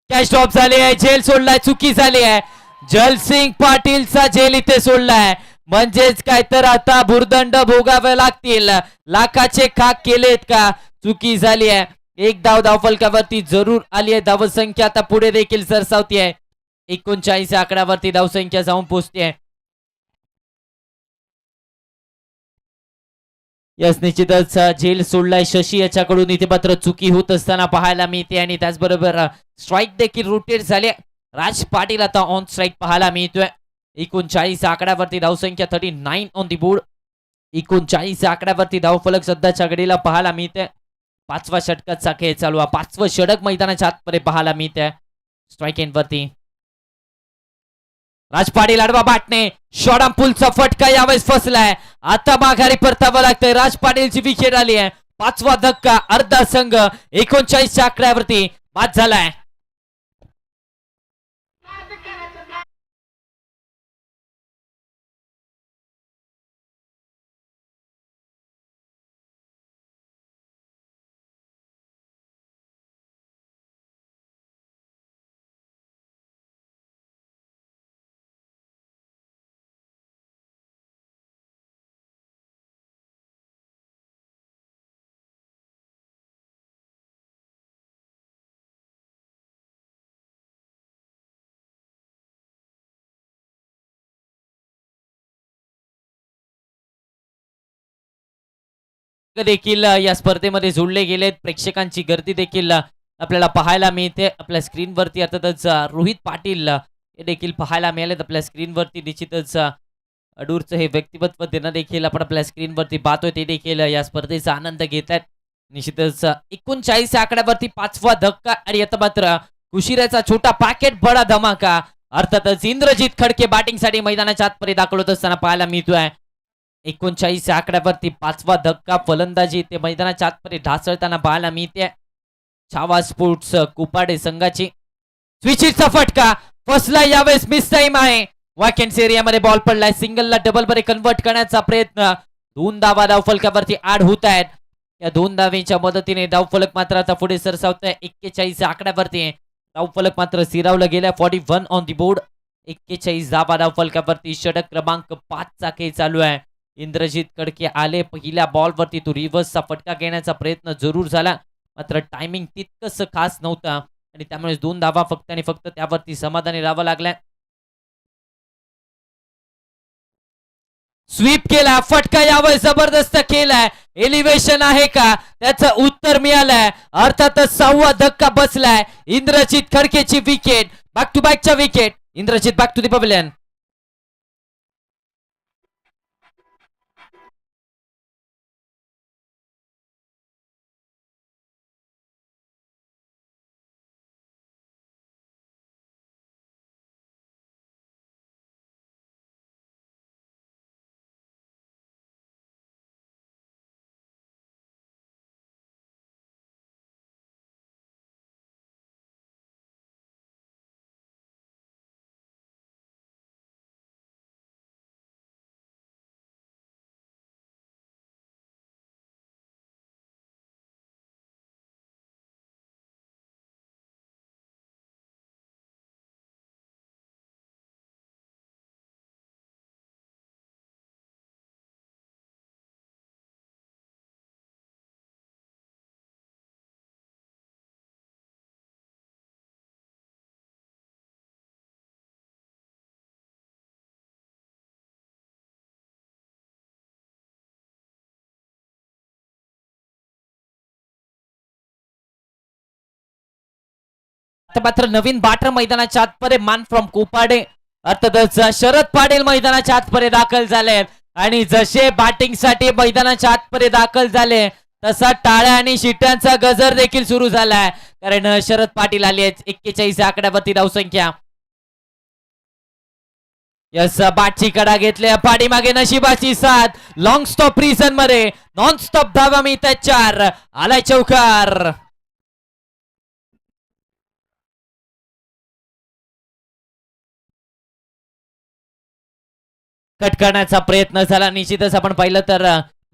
कॅच ड्रॉप झाली आहे. झेल सोडलाय, चुकी झाली आहे. जलसिंग पाटीलचा झेल इथे सोडलाय. म्हणजेच काय तर आता भुर्दंड भोगावे लागतील. लाखाचे खाक केलेत का? चुकी झाली आहे. एक धावफलकावरती जरूर आली आहे. धावसंख्या आता पुढे देखील सरसावती आहे. 39 आकड्यावरती धावसंख्या जाऊन पोहोचते. यस, निश्चितच झेल सोडलाय शशी याच्याकडून. इथे मात्र चुकी होत असताना पाहायला मिळते आणि त्याचबरोबर स्ट्राईक देखील रोटेट झाले. राज पाटील आता ऑन स्ट्राईक पाहायला मिळतोय. 39 आकड्यावरती धावसंख्या 39 ऑन दी बोर्ड. 39 आकड्यावरती धावफलक सध्याच्या घडीला पाहायला मिळते. 5व्या षटकाचा खेळ चालू आहे. 5वं षटक मैदानाच्या आतमध्ये पाहायला मिळते. स्ट्राईक एंड वरती राज पाटील आडवा बाटणे, शॉर्ट पुलचा फटका यावेळेस फसलाय. आता माघारी परतावं लागतंय. राज पाटीलची विकेट आली आहे. 5वा धक्का. अर्धा संघ 39 आकड्यावरती बाद झालाय. देखील या स्पर्धेमध्ये जोडले गेलेत. प्रेक्षकांची गर्दी देखील आपल्याला पाहायला मिळते आपल्या स्क्रीनवरती. अर्थातच रोहित पाटील हे देखील पाहायला मिळालेत आपल्या स्क्रीनवरती. निश्चितच अडूरचं हे व्यक्तिमत्व देणं देखील आपण आपल्या स्क्रीनवरती पाहतोय. ते देखील या स्पर्धेचा आनंद घेत आहेत. निश्चितच 39 आकड्यावरती 5वा धक्का आणि आता मात्र कुशिऱ्याचा छोटा पॅकेट बडा धमाका. अर्थातच इंद्रजित खडके बॅटिंगसाठी मैदानाच्या आतमध्ये दाखल होत असताना पाहायला मिळतोय. 39 आकड्यावरती 5वा धक्का. फलंदाजी ते मैदानाच्या आतमध्ये ढासळताना पाहायला मिळते. छावा स्पोर्ट्स कुपाडे संघाची. स्विचिटचा फटका फसला. यावेळेस मिस टाइम आहे. वॅकन्सी एरियामध्ये बॉल पडलाय. सिंगलला डबल मध्ये कन्वर्ट करण्याचा प्रयत्न. 2 धावा धावफलकावरती ऍड होत आहेत. या 2 धावेच्या मदतीने धावफलक मात्र आता पुढे सरसावत आहे. 41 आकड्यावरती धावफलक मात्र सिरावलं गेलाय. 41 ऑन दी बोर्ड. 41 धावा धावफलकावरती. षटक क्रमांक 5 चा खेळ चालू आहे. इंद्रजित कडके आले पहिल्या बॉलवरती. तो रिव्हर्सचा फटका घेण्याचा प्रयत्न जरूर झाला, मात्र टायमिंग तितकंच खास नव्हता आणि त्यामुळे 2 धावा फक्त आणि फक्त त्यावरती समाधानी राहावं लागलाय. स्वीप केला, फटका यावर जबरदस्त केलाय. एलिव्हेशन आहे का, त्याचं उत्तर मिळालंय. अर्थातच 6वा धक्का बसलाय. इंद्रजित खडकेची विकेट, बॅक टू बॅकच्या wicket. Indrajit back to the pavilion. मात्र नवीन बाटर मैदानाच्या आतपर्यंत मान फ्रॉम कोपाडे अर्थातच शरद पाटील मैदानाच्या आतपर्यंत दाखल झाले आणि जसे बॅटिंग साठी मैदानाच्या आतपर्यंत दाखल झाले तसा टाळ्या आणि शिट्यांचा गजर देखील सुरू झालाय, कारण शरद पाटील आले आहेत 41 आकड्यावरती धावसंख्या. यस, बाटची कडा घेतल्या, पाठीमागे नशिबाची साथ. लॉंग स्टॉप रिझन मध्ये नॉन स्टॉप धावा मिळतात 4. आलाय चौकार. कट करण्याचा प्रयत्न झाला. निश्चितच आपण पाहिलं तर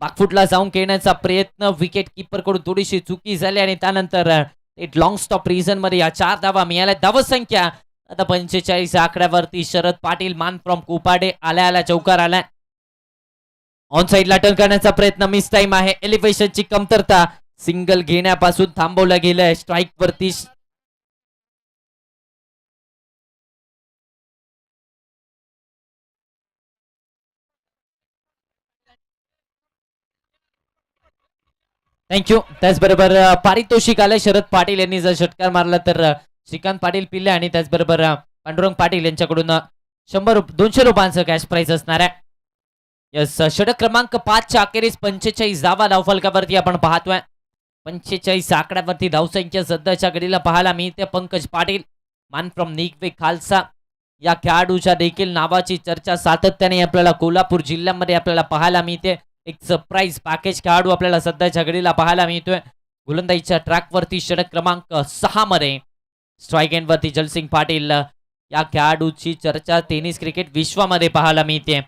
बाकफुटला जाऊन खेळण्याचा प्रयत्न विकेट किपर कडून थोडीशी चुकी झाली आणि त्यानंतर एक लॉंग स्टॉप रिझन मध्ये या 4 धावा मिळाल्या. धावसंख्या आता 45 आकड्यावरती. शरद पाटील मान फ्रॉम कोपाडे आल्या चौकार आलाय. ऑन साइडला टर्न करण्याचा प्रयत्न मिस टाइम आहे. एलिव्हेशनची कमतरता सिंगल घेण्यापासून थांबवलं गेलंय. स्ट्राईक वरती थँक्यू. त्याचबरोबर पारितोषिक आलंय. शरद पाटील यांनी जर षटकार मारला तर श्रीकांत पाटील पिल्ले आणि त्याचबरोबर पांडुरंग पाटील यांच्याकडून 200 रुपयांचं कॅश प्राइज असणार आहे. यस, षटक क्रमांक 5 च्या अखेरीस 45 धावा धावफलकावरती आपण पाहतोय. 45 आकड्यावरती धावसंख्या सध्याच्या घडीला पाहायला मिळते. पंकज पाटील मान फ्रॉम निगवे खालसा या खेळाडूच्या देखील नावाची चर्चा सातत्याने आपल्याला कोल्हापूर जिल्ह्यामध्ये आपल्याला पाहायला मिळते. एक सरप्राईज पॅकेज खेळाडू आपल्याला सध्याच्या घडीला पाहायला मिळतोय. गोलंदाजीच्या ट्रॅकवरती षटक क्रमांक 6 मध्ये स्ट्राईक एंड वरती जलसिंग पाटील या खेळाडूची चर्चा टेनिस क्रिकेट विश्वामध्ये पाहायला मिळते.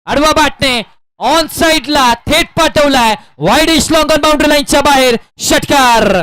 आडवा बॅटने ऑन साइडला थेट पाठवलाय. वाईड इश लॉंग ऑन बाउंड्री लाईनच्या बाहेर. षटकार.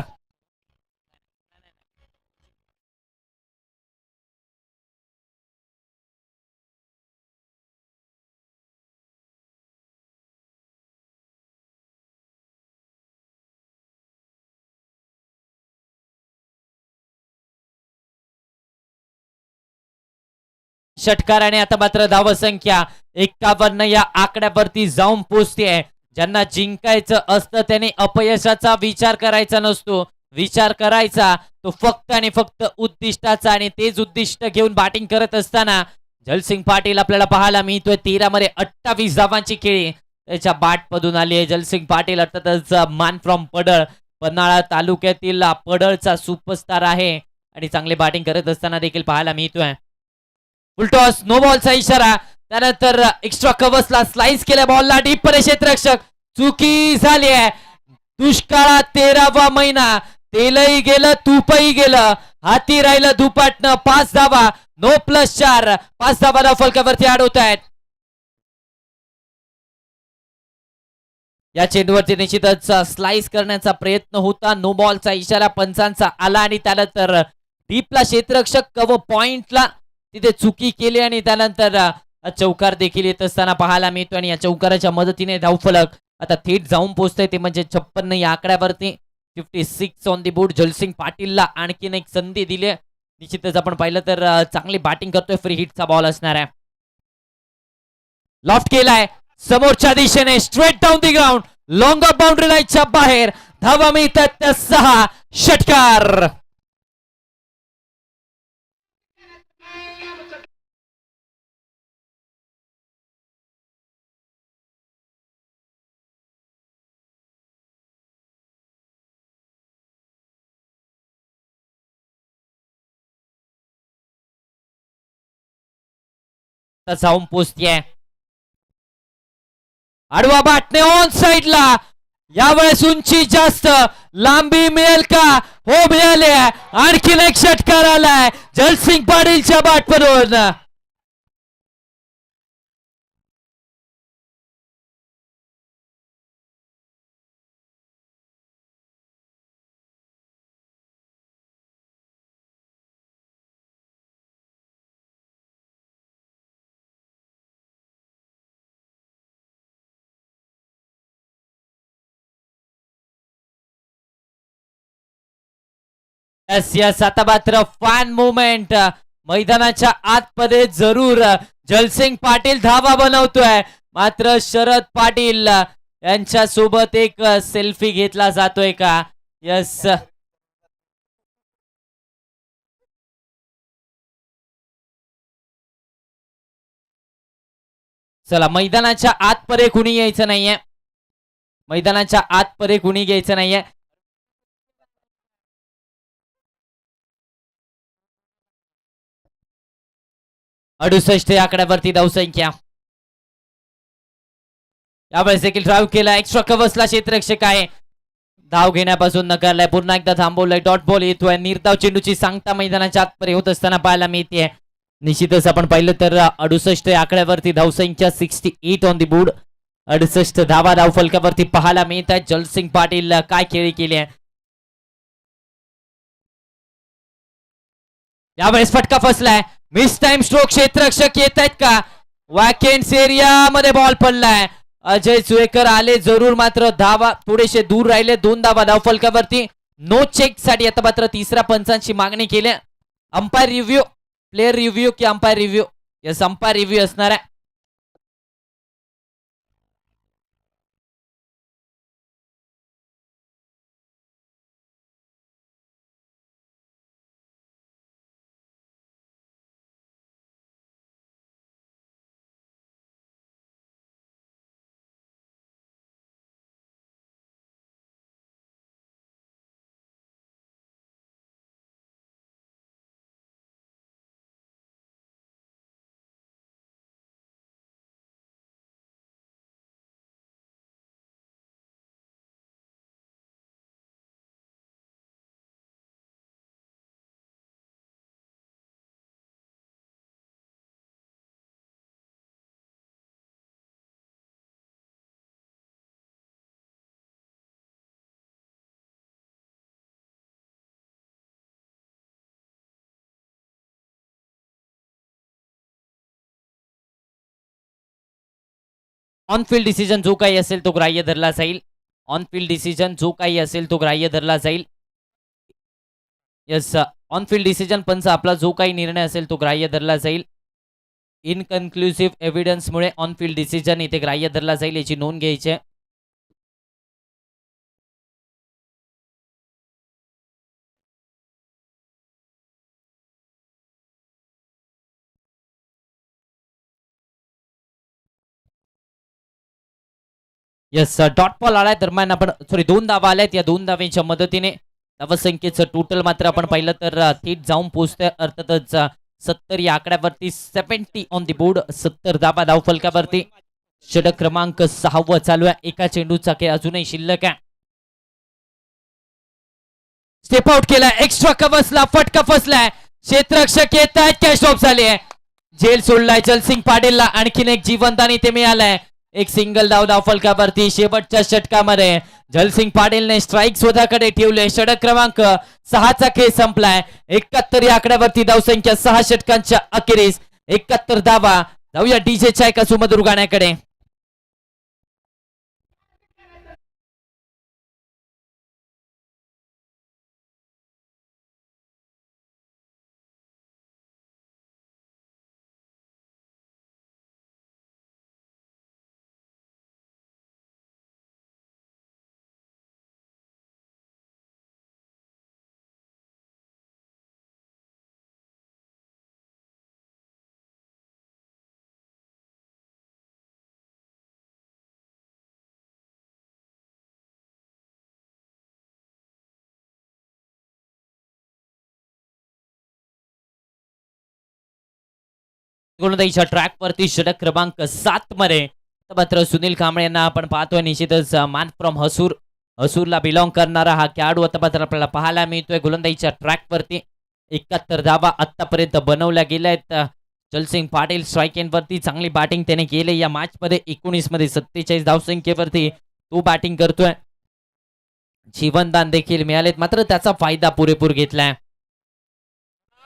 षटकाराने आता मात्र धावसंख्या 51 या आकड्यावरती जाऊन पोहोचते. ज्यांना जिंकायचं असतं त्याने अपयशाचा विचार करायचा नसतो. विचार करायचा तो फक्त आणि फक्त उद्दिष्टाचा, आणि तेच उद्दिष्ट घेऊन बॅटिंग करत असताना जलसिंग पाटील आपल्याला पाहायला मिळतोय. 13 मध्ये 28 धावांची खेळी त्याच्या बॅट मधून आली आहे. जलसिंग पाटील अर्थातच मान फ्रॉम पडळ, पन्हाळा तालुक्यातील पडळचा सुपरस्टार आहे आणि चांगले बॅटिंग करत असताना देखील पाहायला मिळतोय. फुलटॉस, नो बॉलचा इशारा. त्यानंतर एक्स्ट्रा कव्हर्सला स्लाइस केल्या बॉलला. डीप मध्ये क्षेत्ररक्षक, चुकी झाली आहे. दुष्काळात 13वा महिना, तेलही गेलं तूपही गेलं, हाती राहिलं दुपाटनं. 5 धावा, नो प्लस 4. 5 धावा फलकावरती अडवत आहेत. या चेंडूवरती निश्चितच स्लाइस करण्याचा प्रयत्न होता. नो बॉलचा इशारा पंचांचा आला आणि त्यानंतर डीपला क्षेत्ररक्षक कव्हर पॉइंटला तिथे चुकी केली आणि त्यानंतर चौकार देखील येत असताना पाहायला मिळतो आणि या चौकाराच्या मदतीने धावफलक आता थेट जाऊन पोहोचतंय ते म्हणजे 56 या आकड्यावरती. 56 ऑन दी बोर्ड. जलसिंग पाटीलला आणखीन एक संधी दिली. निश्चितच आपण पाहिलं तर चांगली बॅटिंग करतोय. फ्री हिटचा बॉल असणार आहे. लॉफ्ट केलाय समोरच्या दिशेने straight down the ground. Long of boundary लाईनच्या बाहेर. धावा मिळतात 6 षटकार. जाऊन पोचतीये आडवा बाटणे ऑन साइडला. यावेळेस उंची जास्त. लांबी मिळेल का? हो मिळाले. आणखीन एक षटकार आलाय जलसिंग पाटीलच्या बॅटमधून. यस यस आता मात्र फॅन मुवमेंट मैदानाच्या आतमध्ये जरूर जलसिंग पाटील धावा बनवतोय. मात्र शरद पाटील यांच्या सोबत एक सेल्फी घेतला जातोय का? यस चला मैदानाच्या आतमध्ये कुणी यायचं नाहीये. मैदानाच्या आतमध्ये कुणी घ्यायचं नाहीये. अडुसष्ट या आकड्यावरती धावसंख्या. यावेळेस देखील ड्राईव्ह केला. एक्स्ट्रा कव्हर्सला क्षेत्ररक्षक आहे. धाव घेण्यापासून नकारलाय. पुन्हा एकदा थांबवलंय. डॉट बॉल येतोय. निर्धाव चेंडूची सांगता मैदानाच्या आतपर्यंत होत असताना पाहायला मिळते. निश्चितच आपण पाहिलं तर 68 या आकड्यावरती धावसंख्या. 68 ऑन दी बोर्ड. 68 धावा धाव फलकावरती पाहायला मिळत आहे. जलसिंग पाटील काय खेळी केली आहे. यावेळेस फटका फसलाय. Mistime stroke. क्षेत्ररक्षक येत आहेत का? वॅकेंट्स एरिया मध्ये बॉल पडलाय. अजय सुएकर आले जरूर मात्र धावा थोडेसे दूर राहिले. 2 धावा धाव फलकावरती. नो चेक साठी आता मात्र तिसऱ्या पंचांची मागणी केली. अंपायर रिव्ह्यू, प्लेयर रिव्ह्यू की umpire review? Yes umpire review असणार आहे. ऑन फील्ड डिसिजन जो काही असेल तो ग्राह्य धरला जाईल. ऑन फील्ड डिसिजन जो काही असेल तो ग्राह्य धरला जाईल. यस ऑन फील्ड डिसिजन पंच आपला जो काही निर्णय असेल तो ग्राह्य धरला जाईल. इनकन्क्लुसिव्ह एव्हिडन्समुळे ऑन फील्ड डिसिजन इथे ग्राह्य धरला जाईल याची नोंद घ्यायची आहे. यस डॉट बॉल आलाय दरम्यान आपण सॉरी 2 धावा आल्यात. या 2 धाव्यांच्या मदतीने धावसंख्येचं टोटल मात्र आपण पाहिलं तर थेट जाऊन पोहोचतंय. अर्थातच 70 या आकड्यावरती. 70 ऑन दी बोर्ड. 70 धावा धाव फलकावरती. षटक क्रमांक 6 चालू आहे. एका चेंडूचा खेळ अजूनही शिल्लक आहे. स्टेप आउट केलाय. एक्स्ट्रा कव्हर्सला फटका फसलाय. क्षेत्ररक्षक येत आहेत. कॅश ऑफ झाली आहे. झेल सोडलाय जलसिंग पाटीलला. आणखीन एक जीवनदान इथे मिळालंय. एक सिंगल धाव फलकावरती शेवटच्या षटकामध्ये जलसिंग पाटीलने स्ट्राईक स्वतःकडे ठेवले. षटक क्रमांक 6चा खेळ संपलाय. 71 या आकड्यावरती धावसंख्या 6 षटकांच्या अखेरीस 71 धावा. जाऊया डीजेच्या एका सुमधुर गाण्याकडे. गोलंदाजीच्या ट्रॅक वरती षटक क्रमांक 7 मध्ये मात्र सुनील कांबळे यांना आपण पाहतोय. निश्चितच मॅन फ्रॉम हसूरला बिलॉंग करणारा हा खेळाडू आता मात्र आपल्याला पाहायला मिळतोय. गोलंदाजीच्या ट्रॅक वरती 71 धावा आतापर्यंत बनवल्या गेल्या आहेत. जलसिंग पाटील स्ट्राईक एंड वरती चांगली बॅटिंग त्याने केली. या मॅच मध्ये 19 मध्ये 47 धावसंख्येवरती तो बॅटिंग करतोय. जीवनदान देखील मिळालेत मात्र त्याचा फायदा पुरेपूर घेतलाय.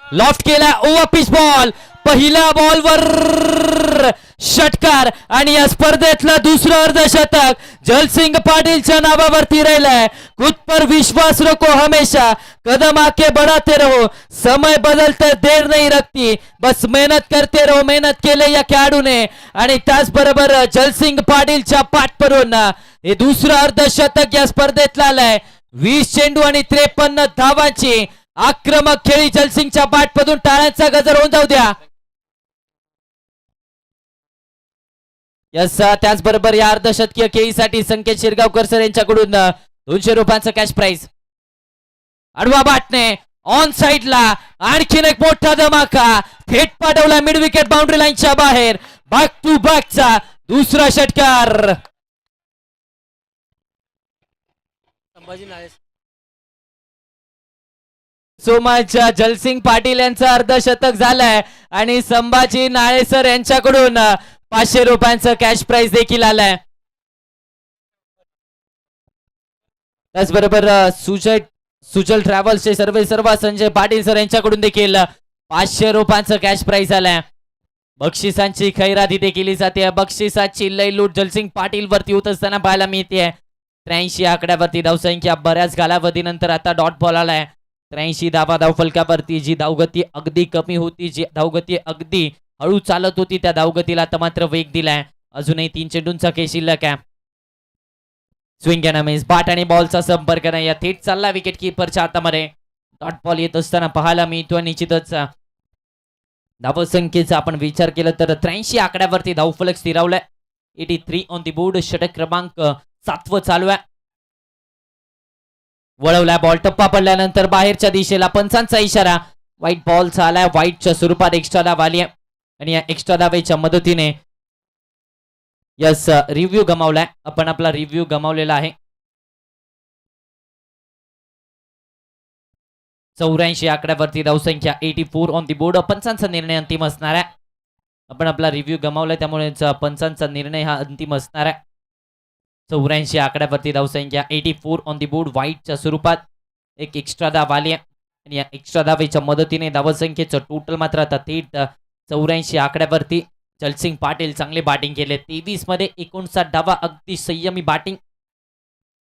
लॉफ्ट केला ओव्हर पिच बॉल. पहिल्या बॉलवर षटकार आणि या स्पर्धेतलं दुसरं अर्धशतक जलसिंग पाटीलच्या नावावरती राहिलंय. खुद पर विश्वास रखो हमेशा, कदम आके बढ़ाते रहो, समय बदलते देर नहीं रखती, बस मेहनत करते रहो. मेहनत केले या खेळाडूने आणि त्याचबरोबर जलसिंग पाटीलच्या पाठपरून हे दुसरं अर्धशतक या स्पर्धेतलं आलंय. 20 चेंडू आणि 53 धावांची आक्रमक खेळी जलसिंगच्या पाठमधून. टाळ्यांचा गजर होऊन जाऊ द्या. यस, त्याचबरोबर या अर्धशतकीय खेळीसाठी संकेत शिरगावकर सर यांच्याकडून 200 रुपयांचं कॅश प्राइज. आडवा बाटने ऑन साइडला आणखीन एक मोठा धमाका थेट पाठवला मिड विकेट बाउंड्री लाईनच्या बाहेर. बॅक टू बॅकचा दुसरा षटकार. सोमाच्या जलसिंग पाटील यांचं अर्धशतक झालंय आणि संभाजी नाळेसर यांच्याकडून 500 रुपयांचं कॅश प्राइज देखील आलाय. त्याचबरोबर सुजल ट्रॅव्हल्सचे सर्व संजय पाटील सर यांच्याकडून देखील 500 रुपयांचं कॅश प्राइज आलाय. बक्षिसांची खैरात इथे केली जाते. बक्षिसाची लयलूट जलसिंग पाटील वरती होत असताना पाहायला मिळते. 83 आकड्यावरती धावसंख्या बऱ्याच कालावधीनंतर आता डॉट बॉल आलाय. 83 धावा धावफलकावरती. जी धावगती अगदी कमी होती, जी धावगती अगदी हळू चालत होती, त्या धावगतीला आता मात्र वेग दिलाय. अजूनही 3 चेंडूंचा खेळ शिल्लक आहे. स्विंग अँड मिस, बॅट आणि बॉलचा संपर्क नाही. या थेट चालला विकेट किपरच्या हातामध्ये. डॉट बॉल येत असताना पाहायला मिळतो. निश्चितच धावसंख्येचा आपण विचार केला तर 83 आकड्यावरती धावफलक स्थिरावलाय. 83 ऑन दी बोर्ड. षटक क्रमांक 7 चालू आहे. वळवलाय बॉल. टप्पा पडल्यानंतर बाहेरच्या दिशेला पंचांचा इशारा. व्हाईट बॉल झालाय. व्हाईटच्या स्वरूपात एक्स्ट्रा धाव आली आहे आणि या एक्स्ट्रा धावेच्या मदतीने यस रिव्ह्यू गमावलाय. आपण आपला रिव्ह्यू गमावलेला आहे. 84 आकड्यावरती धावसंख्या 84 ऑन दी बोर्ड. पंचांचा निर्णय अंतिम असणार आहे. आपण आपला रिव्ह्यू गमावलाय त्यामुळे पंचांचा निर्णय हा अंतिम असणार आहे. 84 आकड्यावरती धावसंख्या 84 ऑन दी बोर्ड. व्हाईटच्या स्वरूपात एक एक्स्ट्रा धाव आली आहे आणि या एक्स्ट्रा धावेच्या मदतीने धावसंख्येचं टोटल मात्र आता थेट 84 आकड्यावरती. जलसिंग पाटील चांगले बॅटिंग केले. 23 मध्ये 59 धावा. अगदी संयमी बॅटिंग.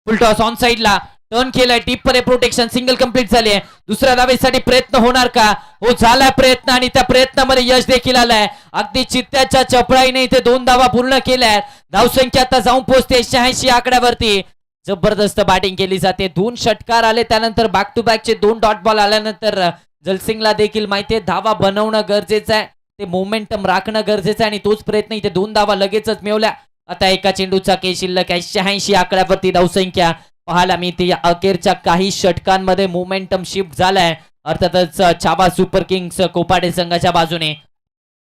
फुल टॉस ऑन साइडला टर्न केलाय. टीप मध्ये प्रोटेक्शन. सिंगल कंप्लीट झाली आहे. दुसऱ्या धावेसाठी प्रयत्न होणार का? हो, झालाय प्रयत्न आणि त्या प्रयत्नामध्ये यश देखील आलाय. अगदी चित्त्याच्या चपळाईने इथे 2 धावा पूर्ण केल्या. धावसंख्या आता जाऊन पोहोचते 86 आकड्यावरती. जबरदस्त बॅटिंग केली जाते. 2 षटकार आले त्यानंतर बॅक टू बॅकचे 2 डॉट बॉल आल्यानंतर जलसिंगला देखील माहितीये धावा बनवणं गरजेचं आहे. ते मोमेंटम राखणं गरजेचं आहे आणि तोच प्रयत्न इथे 2 धावा लगेचच मिळवल्या. आता एका चेंडूचा खेळ शिल्लक आहे. 86 आकड्यावरती धावसंख्या पाहायला मिळते. या अखेरच्या काही षटकांमध्ये मोमेंटम शिफ्ट झालाय. अर्थातच छावा सुपर किंग्स कोपाडे संघाच्या बाजूने.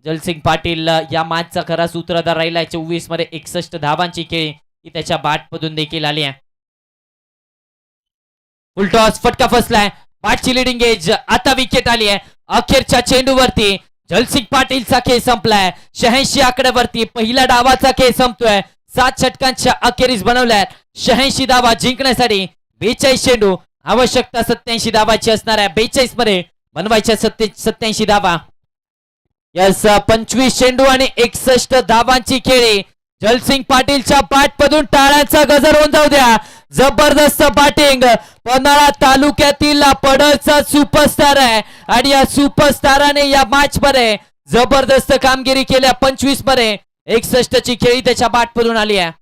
जलसिंग पाटील या मॅचचा खरा सूत्रधार राहिलाय. 24 मध्ये 61 धावांची खेळी ही त्याच्या बॅटमधून देखील आली आहे. फुल टॉस फटका फसलाय. बॅटची लिडिंग एज. आता विकेट आली आहे. अखेरच्या चेंडूवरती जलसिंग पाटीलचा खेळ संपलाय. 86 आकड्यावरती पहिल्या डावाचा खेळ संपतोय. 7 षटकांच्या अखेरीस बनवल्यात 86 धावा जिंकण्यासाठी. 42 चेंडू, आवश्यकता 87 धावाची असणार आहे. 42 मध्ये बनवायच्या 87 धावा. यस, 25 चेंडू आणि 61 धावांची खेळी. जलसिंग पाटीलच्या बॅटमधून टाळ्यांचा गजर होऊन जाऊ द्या. जबरदस्त बॅटिंग. पन्हाळा तालुक्यातील पडळचा सुपरस्टार आहे आणि या सुपरस्टाराने या मॅच मध्ये जबरदस्त कामगिरी केल्या. 25 मध्ये 61 ची खेळी त्याच्या बॅटमधून आली आहे.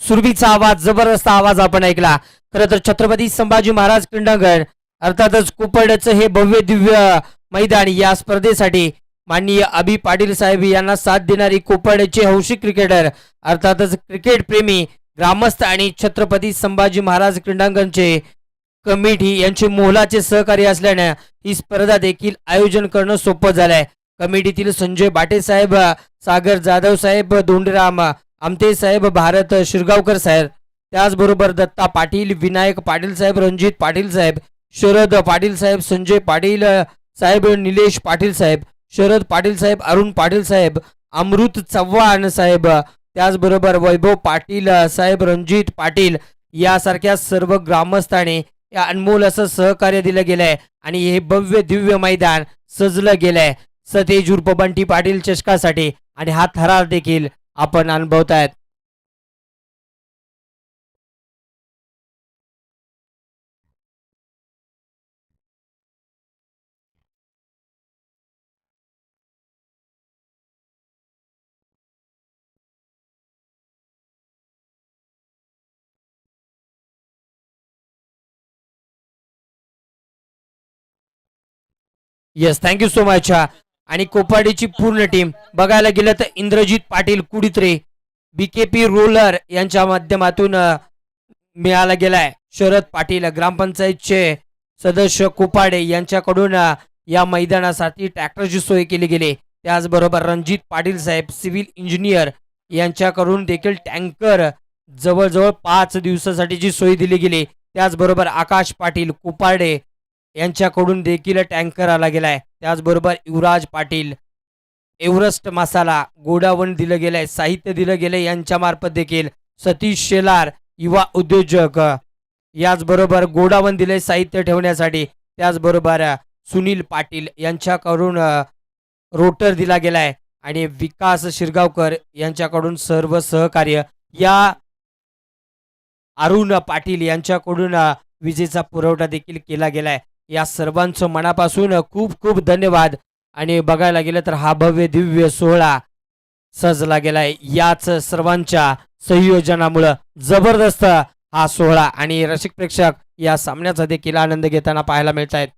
सुरभीचा आवाज, जबरदस्त आवाज आपण ऐकला. खरं तर छत्रपती संभाजी महाराज क्रीडांगण अर्थातच कुपडचं हे भव्य दिव्य मैदान या स्पर्धेसाठी माननीय अभि पाटील साहेब यांना साथ देणारी कोपर्डचे हौशी क्रिकेटर अर्थातच क्रिकेट प्रेमी ग्रामस्थ आणि छत्रपती संभाजी महाराज क्रीडांगणचे कमिटी यांचे मोलाचे सहकार्य असल्याने ही स्पर्धा देखील आयोजन करणं सोपं झालंय. कमिटीतील संजय बाटे साहेब, सागर जाधव साहेब, धोंडराम आमते साहेब, भारत शिरगावकर साहेब, त्याचबरोबर दत्ता पाटील, विनायक पाटील साहेब, रणजित पाटील साहेब, शरद पाटील साहेब, संजय पाटील साहेब, निलेश पाटील साहेब, शरद पाटील साहेब, अरुण पाटील साहेब, अमृत चव्हाण साहेब, त्याचबरोबर वैभव पाटील साहेब, रणजित पाटील यासारख्या सर्व ग्रामस्थांनी या अनमोल असं सहकार्य दिलं गेलंय आणि हे भव्य दिव्य मैदान सजलं गेलंय सतेज उर्फ बंटी पाटील चषकासाठी आणि हा थरार देखील आपण अनुभवतायत. Yes, thank you so much. आणि कोपाडीची पूर्ण टीम बघायला गेलं तर इंद्रजित पाटील कुडित्रे, बीकेपी रोलर यांच्या माध्यमातून मिळाला गेलाय. शरद पाटील ग्रामपंचायतचे सदस्य कोपाडे यांच्याकडून या मैदानासाठी ट्रॅक्टरची सोय केली गेली. त्याचबरोबर रणजित पाटील साहेब सिव्हिल इंजिनियर यांच्याकडून देखील टँकर जवळजवळ 5 दिवसासाठीची सोय दिली गेली. त्याचबरोबर आकाश पाटील कोपाडे यांच्याकडून देखील टँकर आला गेलाय. त्याचबरोबर युवराज पाटील एव्हरेस्ट मसाला गोडावण दिलं गेलंय, साहित्य दिलं गेलंय यांच्या मार्फत देखील. सतीश शेलार युवा उद्योजक याचबरोबर गोडावण दिले साहित्य ठेवण्यासाठी. त्याचबरोबर सुनील पाटील यांच्याकडून रोटर दिला गेलाय आणि विकास शिरगावकर यांच्याकडून सर्व सहकार्य. या अरुण पाटील यांच्याकडून विजेचा पुरवठा देखील केला गेलाय. या सर्वांचं मनापासून खूप खूप धन्यवाद. आणि बघायला गेलं तर हा भव्य दिव्य सोहळा सजला गेलाय याच सर्वांच्या संयोजनामुळं. जबरदस्त हा सोहळा आणि रसिक प्रेक्षक या सामन्याचा देखील आनंद घेताना पाहायला मिळत आहेत.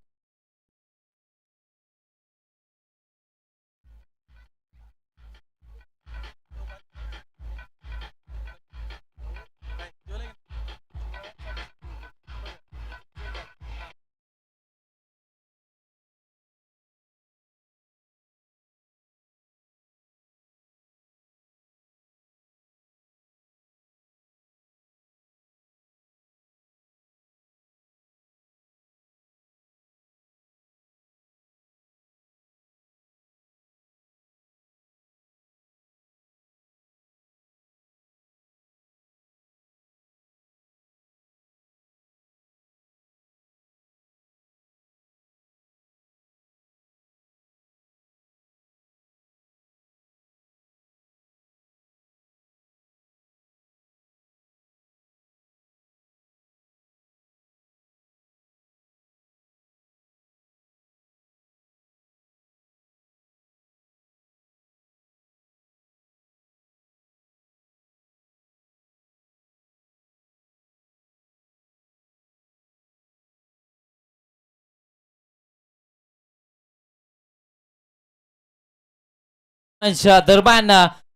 दरम्यान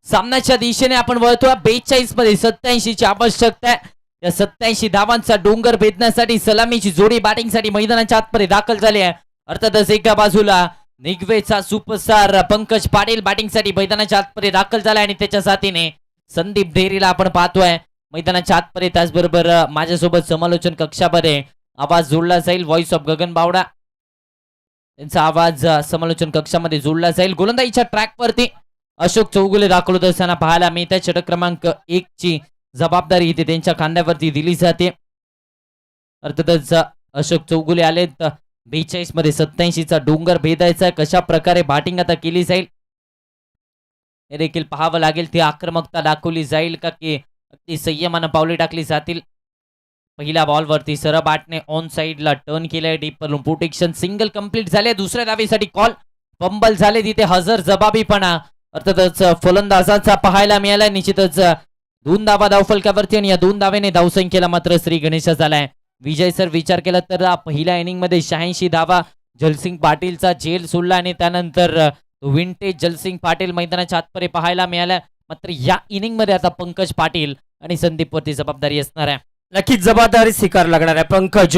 सामन्याच्या दिशेने आपण वळतोय 42 मध्ये 87 ची आवश्यकता आहे. या 87 धावांचा डोंगर भेदण्यासाठी सलामीची जोडी बॅटिंगसाठी मैदानाच्या आतमध्ये दाखल झाली आहे. अर्थातच एका बाजूला निगवेचा सुपरस्टार पंकज पाटील बॅटिंगसाठी मैदानाच्या आतमध्ये दाखल झालाय आणि त्याच्या साथीने संदीप ढेरीला आपण पाहतोय मैदानाच्या आतमध्ये. त्याचबरोबर माझ्यासोबत समालोचन कक्षामध्ये आवाज जोडला जाईल. व्हॉइस ऑफ गगन बावडा त्यांचा आवाज समालोचन कक्षामध्ये जोडला जाईल. गोलंदाजीच्या ट्रॅकवरती अशोक चौगुले दाखल होत असताना पाहायला मिळते. षटक क्रमांक 1 ची जबाबदारी इथे त्यांच्या खांद्यावरती दिली जाते. अर्थातच अशोक चौगुले आलेत. 42 मध्ये 87 चा डोंगर भेदायचा. कशा प्रकारे बॅटिंग आता केली जाईल हे देखील पाहावं लागेल. ती आक्रमकता दाखवली जाईल का की अगदी संयमानं पावले टाकली जातील. पहिल्या बॉलवरती सरळ बॅटने ऑन साइडला टर्न केलंय. डीप प्रोटेक्शन सिंगल कंप्लीट झाले. दुसऱ्या धावेसाठी कॉल पंबल झाले. तिथे हजर जबाबीपणा अर्थातच फलंदाजांचा पाहायला मिळालाय. निश्चितच 2 धावा धावफलकावरती आणि या 2 धावेने धावसंख्येला मात्र श्री गणेश झालाय. विजय सर विचार केला तर पहिल्या इनिंग मध्ये 86 धावा जलसिंग पाटीलचा झेल सोडला आणि त्यानंतर विंटेज जलसिंग पाटील मैदानाच्या आतपरे पाहायला मिळाल्या. मात्र या इनिंग मध्ये आता पंकज पाटील आणि संदीप वरती जबाबदारी असणार आहे. नक्कीच जबाबदारी स्वीकार लागणार आहे. पंकज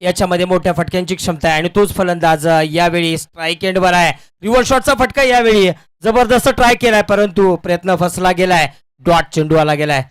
याच्यामध्ये मोठ्या फटक्यांची क्षमता आहे आणि तोच फलंदाज यावेळी स्ट्राईक एंडवर आहे. रिव्हर्स शॉटचा फटका यावेळी जबरदस्त ट्राय केलाय परंतु प्रयत्न फसला गेलाय. डॉट चेंडू आला गेलाय.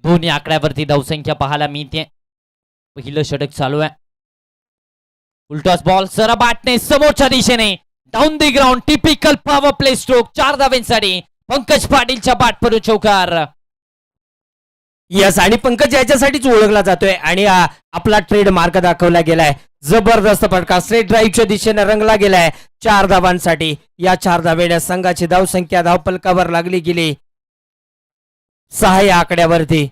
दोन्ही आकड्यावरती धावसंख्या पाहायला मिळते. पहिलं षटक चालू आहे. उलटॉस बॉल सरळ बॅटने समोरच्या दिशेने down the ground. Typical power play stroke. 4 धावांसाठी पंकज पाटीलच्या बॅट पर चौकार. यस आणि पंकज याच्यासाठीच ओळखला जातोय आणि आपला ट्रेड मार्क दाखवला गेलाय. जबरदस्त फटका स्ट्रेट ड्राईव्हच्या दिशेने रंगला गेलाय 4 धावांसाठी. या 4 धावेने संघाची धावसंख्या धावफलकावर लागली गेली 6 या आकड्यावरती.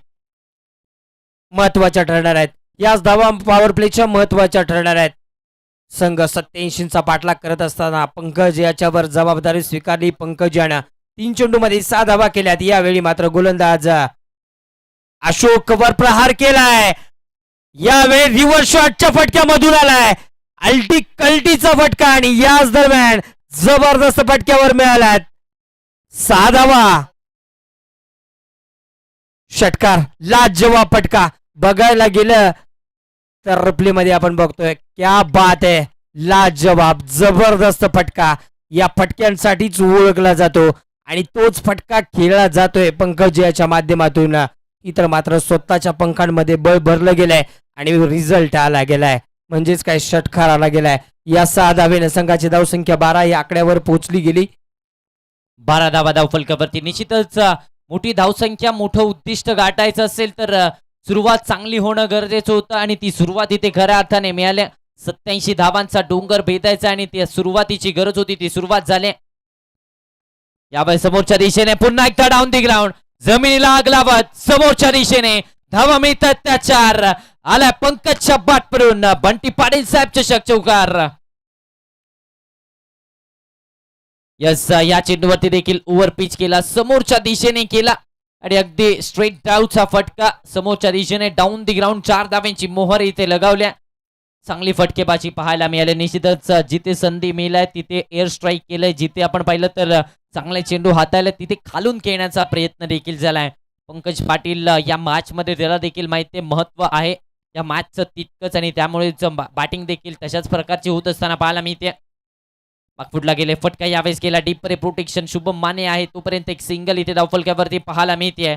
महत्वाच्या ठरणार आहेत. याच धावा पॉवर प्लेच्या महत्वाच्या ठरणार आहेत. संघ 87चा पाठलाग करत असताना पंकज याच्यावर जबाबदारी स्वीकारली. पंकज यानं 3 चेंडूमध्ये 6 धावा केल्यात. यावेळी मात्र गोलंदाज अशोक वर प्रहार केलाय. यावेळी रिव्हर्स शॉटच्या फटक्यामधून आलाय. अल्टी कल्टीचा फटका आणि याच दरम्यान जबरदस्त फटक्यावर मिळाल्यात 6 धावा. षटकार लाजवाब फटका. बघायला गेलं तर रिप्ले मध्ये आपण बघतोय क्या बात आहे. लाजवाब जबरदस्त फटका. या फटक्यांसाठीच ओळखला जातो आणि तोच फटका खेळला जातोय पंकज याच्या माध्यमातून. इतर मात्र स्वतःच्या पंखांमध्ये बळ भरलं गेलंय आणि रिझल्ट आला गेलाय. म्हणजेच काय षटकार आला गेलाय. या 6 धावेने संघाची धावसंख्या 12 या आकड्यावर पोहोचली गेली. 12 धावा धावफलकावरती. निश्चितच मोठी धावसंख्या मोठं उद्दिष्ट गाठायचं असेल तर सुरुवात चांगली होणं गरजेचं होतं आणि ती सुरुवात इथे खऱ्या अर्थाने मिळाल्या. 87 धावांचा डोंगर भेदायचा आणि ती सुरुवातीची गरज होती. ती सुरुवात झाली. यावेळी समोरच्या दिशेने पुन्हा एकदा डाऊन दी ग्राउंड. जमिनीला आग लावत समोरच्या दिशेने धावा मिळतात त्या 4. आला पंकजच्या बाट पडून बंटी पाटील साहेब चषक चौकार. यस या चेंडूवरती देखील ओव्हर पिच केला. समोरच्या दिशेने केला आणि अगदी स्ट्रेट ड्राईव्हचा फटका समोरच्या दिशेने डाऊन दी ग्राउंड. 4 धाव्यांची मोहर इथे लगावल्या. चांगली फटकेबाजी पाहायला मिळाली. निश्चितच जिथे संधी मिळाल्या तिथे एअर स्ट्राईक केलंय. जिथे आपण पाहिलं तर चांगले चेंडू हाताळले तिथे खालून खेळण्याचा प्रयत्न देखील झालाय. पंकज पाटील या मॅच मध्ये त्याला देखील माहिती महत्व आहे या मॅचचं तितकंच आणि त्यामुळे बॅटिंग देखील तशाच प्रकारची होत असताना पाहायला मिळते. पाकफुटला गेले फटका यावेळेस केला. डीप प्रोटेक्शन शुभम माने आहे तोपर्यंत एक सिंगल इथे धावफलकावरती पाहायला मिळते.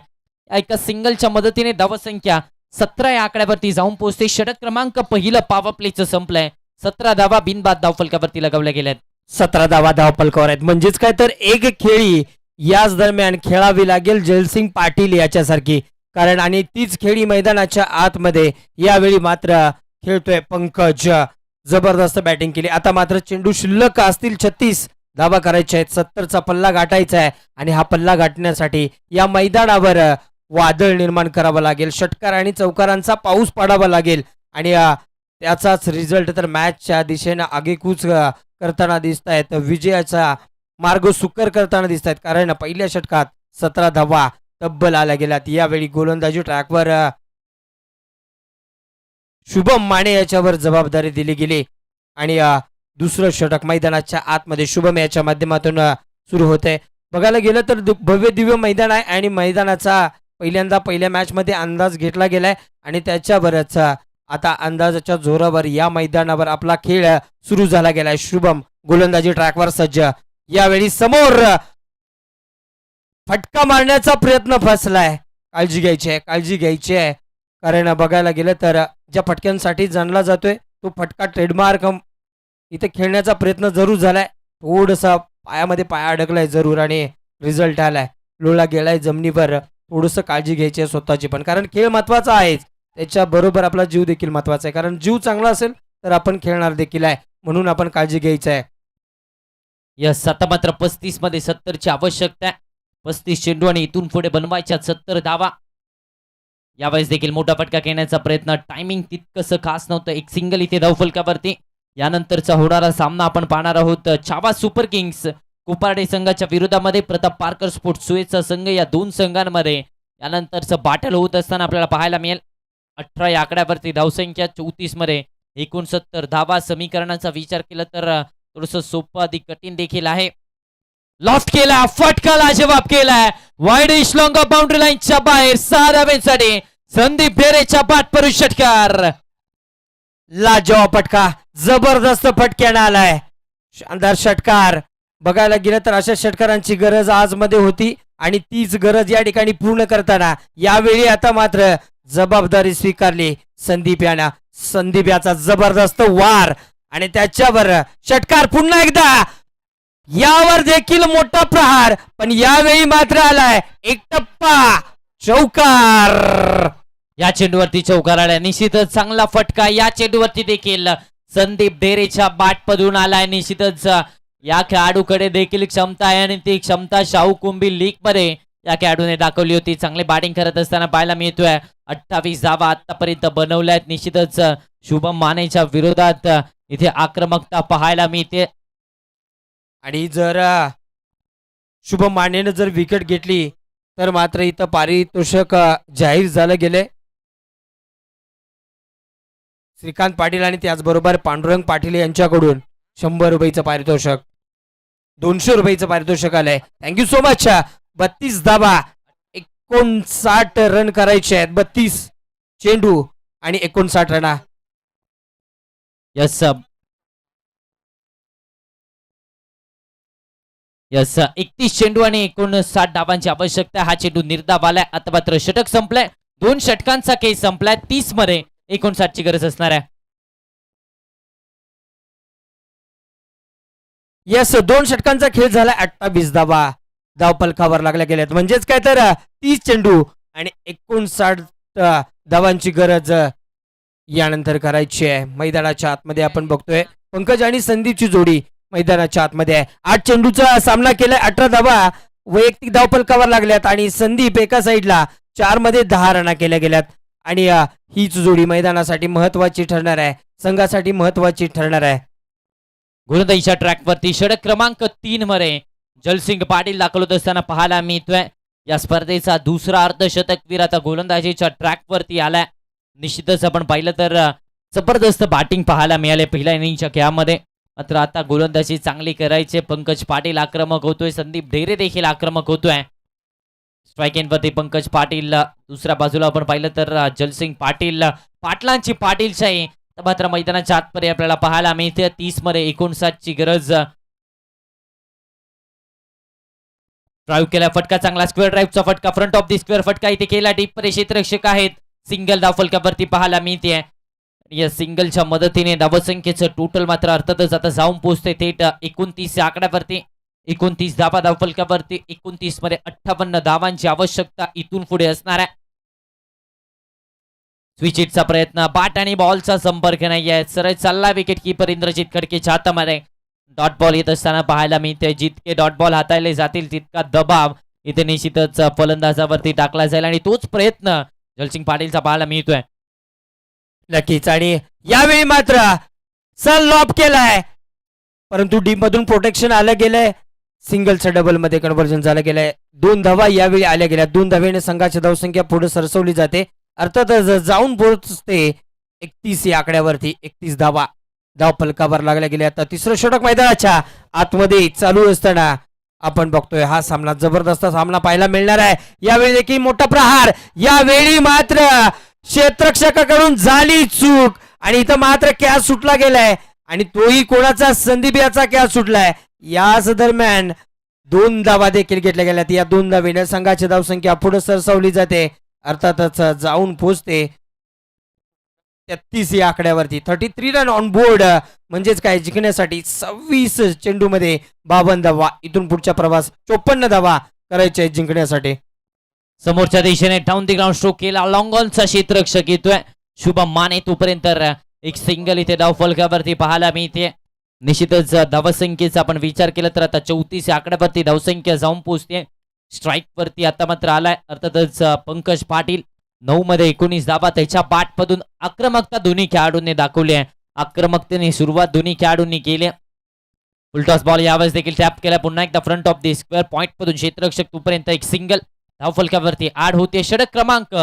एका सिंगलच्या मदतीने धावसंख्या 17 या आकड्यावरती जाऊन पोहोचते. षटक क्रमांक पहिलं पॉवर प्लेचं संपलंय. 17 धावा बिनबाद धावफलकावरती लगावल्या गेल्यात. 17 धावा धावफलकावर आहेत. म्हणजेच काय तर एक खेळी याच दरम्यान खेळावी लागेल जलसिंग पाटील याच्यासारखी. कारण आणि तीच खेळी मैदानाच्या आतमध्ये यावेळी मात्र खेळतोय पंकज. जबरदस्त बॅटिंग केली. आता मात्र चेंडू शिल्लक असतील 36 धावा करायच्या आहेत. 70चा पल्ला गाठायचा आहे आणि हा पल्ला गाठण्यासाठी या मैदानावर वादळ निर्माण करावं लागेल. षटकार आणि चौकारांचा पाऊस पडावा लागेल आणि त्याचाच रिझल्ट तर मॅचच्या दिशेनं आगेकूच करताना दिसत आहेत. विजयाचा मार्ग सुकर करताना दिसत आहेत, कारण पहिल्या षटकात 17 धावा तब्बल आल्या गेल्यात. यावेळी गोलंदाजी ट्रॅकवर शुभम माने याच्यावर जबाबदारी दिली गेली आणि दुसरं षटक मैदानाच्या आतमध्ये शुभम याच्या माध्यमातून सुरू होते. बघायला गेलं तर भव्य दिव्य मैदान आहे आणि मैदानाचा पहिल्यांदा पहिल्या मॅचमध्ये अंदाज घेतला गेलाय आणि त्याच्यावरच आता अंदाजाच्या जोरावर या मैदानावर आपला खेळ सुरू झाला गेलाय. शुभम गोलंदाजी ट्रॅकवर सज्ज. यावेळी समोर फटका मारण्याचा प्रयत्न फसलाय. काळजी घ्यायची आहे कारण बघायला गेलं तर ज्या फटक्यांसाठी जाणला जातोय तो फटका ट्रेडमार्क इथे खेळण्याचा प्रयत्न जरूर झालाय. थोडसा पायामध्ये पाय अडकलाय जरूर आणि रिझल्ट आलाय. लोळा गेलाय जमिनीवर. थोडंसं काळजी घ्यायची आहे स्वतःची पण, कारण खेळ महत्वाचा आहे, त्याच्याबरोबर आपला जीव देखील महत्वाचा आहे. कारण जीव चांगला असेल तर आपण खेळणार देखील आहे, म्हणून आपण काळजी घ्यायची आहे. यस, आता मात्र 35 मध्ये 70ची आवश्यकता आहे. 35 चेंडू आणि इथून पुढे बनवायच्या 70 धावा. यावेळेस देखील मोठा फटका घेण्याचा प्रयत्न. टायमिंग तितकंसं खास नव्हतं. एक सिंगल इथे धावफलकावरती. यानंतरचा होणारा सामना आपण पाहणार आहोत छावा सुपर किंग्स कोपार्डे संघाच्या विरोधामध्ये प्रताप पारकर स्पोर्ट्स सुएचा संघ. या दोन संघांमध्ये यानंतरचं बॅटल होत असताना आपल्याला पाहायला मिळेल. 18 या आकड्यावरती धावसंख्या, 34 मध्ये 69 धावा. समीकरणाचा विचार केला तर थोडंसं सोपं अधिक कठीण देखील आहे. लॉफ्ट केला, फटका लाजवाब केलाय. वाईड इश लॉंग ऑफ बाउंड्री लाईनच्या बाहेर 6 धावेसाठी संदीप ढेरेच्या पाठपरू षटकार. लाजवाब फटका, जबरदस्त फटक्यानं आलाय. शानदार षटकार. बघायला गेलं तर अशा षटकारांची गरज आज मध्ये होती आणि तीच गरज या ठिकाणी पूर्ण करताना यावेळी आता मात्र जबाबदारी स्वीकारली संदीप यानं. संदीप याचा जबरदस्त वार आणि त्याच्यावर षटकार पुन्हा एकदा. यावर देखील मोठा प्रहार, पण यावेळी मात्र आलाय एक टप्पा चौकार. या चेंडूवरती चौकार आलाय. निश्चितच चांगला फटका. या चेंडूवरती देखील संदीप ढेरेच्या बॅटमधून आलाय. निश्चितच या खेळाडूकडे देखील क्षमता आहे आणि ती क्षमता शाहू कुंभी लीग मध्ये या खेळाडूने दाखवली होती. चांगले बॅटिंग करत असताना पाहायला मिळतोय. 28 धावा आतापर्यंत बनवल्या आहेत. निश्चितच शुभम मानेच्या विरोधात इथे आक्रमकता पाहायला मिळते. आणि जर शुभम मानेनं जर विकेट घेतली तर मात्र इथं पारितोषिक जाहीर झालं गेले. श्रीकांत पाटील आणि त्याचबरोबर पांडुरंग पाटील यांच्याकडून 100 रुपयाचं पारितोषिक, 200 रुपयाचं पारितोषिक आलंय. Thank you so much. 32 धावा, 59 रन करायचे आहेत. 32 चेंडू आणि 59 रन. यस यस 31 चेंडू आणि 59 धावांची आवश्यकता. हा चेंडू निर्धाव आलाय. आता मात्र षटक संपलाय. 2 षटकांचा केस संपलाय. 30 मध्ये 59 ची गरज असणार आहे. यस, 2 षटकांचा खेळ झाला. 28 धावा धावपलकावर लागल्या गेल्यात. म्हणजेच काय तर 30 चेंडू आणि 59 धावांची गरज यानंतर करायची आहे. मैदानाच्या आतमध्ये आपण बघतोय पंकज आणि संदीपची जोडी मैदानाच्या आतमध्ये आहे. 8 चेंडूचा सामना केलाय. 18 धावा वैयक्तिक धावपलकावर लागल्यात आणि संदीप एका साईडला 4 मध्ये 10 रना केल्या गेल्यात. आणि हीच जोडी मैदानासाठी महत्वाची ठरणार आहे, संघासाठी महत्वाची ठरणार आहे. गोलंदाजीच्या ट्रॅकवरती षटक क्रमांक 3 मध्ये जलसिंग पाटील दाखल होत असताना पाहायला मिळतोय. या स्पर्धेचा दुसरा अर्धशतकवीर आता गोलंदाजीच्या ट्रॅकवरती आलाय. निश्चितच आपण पाहिलं तर जबरदस्त बॅटिंग पाहायला मिळाले पहिल्या इनिंगच्या खेळामध्ये. मात्र आता गोलंदाजी चांगली करायचे. पंकज पाटील आक्रमक होतोय. संदीप ढेरे देखील आक्रमक होतोय. स्ट्राईक एंडवरती पंकज पाटील. दुसऱ्या बाजूला आपण पाहिलं तर जलसिंग पाटील. पाटलांची पाटीलशाही मात्र मैदानाच्या आतपर्यंत आपल्याला पाहायला मिळते. 30 मध्ये 59 ची गरज. ड्राईव्ह केला फटका, चांगला स्क्वेअर ड्राईव्हचा फटका, फ्रंट ऑफ दी स्क्वेअर फटका इथे केला. डीप मध्ये क्षेत्ररक्षक आहेत. सिंगल धाव फलकावरती पाहायला मिळते. या सिंगलच्या मदतीने धावसंख्येचं टोटल मात्र अर्थातच आता जाऊन पोहोचते थेट 29 या आकड्यावरती. 29 धावा धावफलकावरती. 29 मध्ये 58 धावांची आवश्यकता इथून पुढे असणार आहे. स्विचिटचा प्रयत्न, बॅट आणि बॉलचा संपर्क नाही आहे. सरळ चालला विकेट किपर इंद्रजित खडकेच्या हातामध्ये. डॉट बॉल येत असताना पाहायला मिळते. जितके डॉट बॉल हाताळले जातील तितका दबाव इथे निश्चितच फलंदाजावरती टाकला जाईल आणि तोच प्रयत्न जलसिंग पाटीलचा पाहायला मिळतोय. नक्कीच. आणि यावेळी मात्र सल लॉब केलाय, परंतु डी मधून प्रोटेक्शन आलं गेलंय. सिंगलचं डबल मध्ये कन्व्हर्जन झालं गेलंय. 2 धावा यावेळी आल्या गेल्या. 2 धावेने संघाची धावसंख्या पुढे सरसवली जाते. अर्थातच जाऊन पोहोचते 31 या आकड्यावरती. 31 धावा धाव फलकावर लागल्या गेल्या. आता तिसरं षटक मैदानाच्या आतमध्ये चालू असताना आपण बघतोय हा सामना जबरदस्त सामना पाहायला मिळणार आहे. यावेळी देखील मोठा प्रहार. यावेळी मात्र क्षेत्ररक्षकाकडून झाली चूक आणि इथं मात्र कॅच सुटला गेलाय आणि तोही कोणाचा संदीप याचा कॅच सुटलाय. याच दरम्यान 2 धावा देखील घेतल्या गेल्यात. या 2 धावेने संघाची धावसंख्या पुढे सरसावली जाते. अर्थातच जाऊन पोहोचते 33 या आकड्यावरती. 33 रन ऑन बोर्ड म्हणजेच काय जिंकण्यासाठी 26 चेंडू मध्ये 52 धावा. इथून पुढचा प्रवास 54 धावा करायचे जिंकण्यासाठी. समोरच्या दिशेने डाऊन दी ग्राउंड स्ट्रोक केला. लॉंग ऑनचा क्षेत्ररक्षक येतोय शुभम माने. तोपर्यंत एक सिंगल इथे धाव फलकावरती पाहायला मिळते. निश्चितच धावसंख्येचा आपण विचार केला तर आता 34 या आकड्यावरती धावसंख्या जाऊन पोहोचते. स्ट्राईक वरती आता मात्र आलाय अर्थातच पंकज पाटील. 9 मध्ये 19 धावा त्याच्या बॅटमधून. आक्रमकता दोन्ही खेळाडूंनी दाखवली आहे. आक्रमकतेने सुरुवात दोन्ही खेळाडूंनी केली. फुलटॉस बॉल यावेळेस देखील टॅप केला. पुन्हा एकदा front of the square point मधून क्षेत्ररक्षक. तोपर्यंत एक सिंगल धाव फलकावरती आड होते. षटक क्रमांक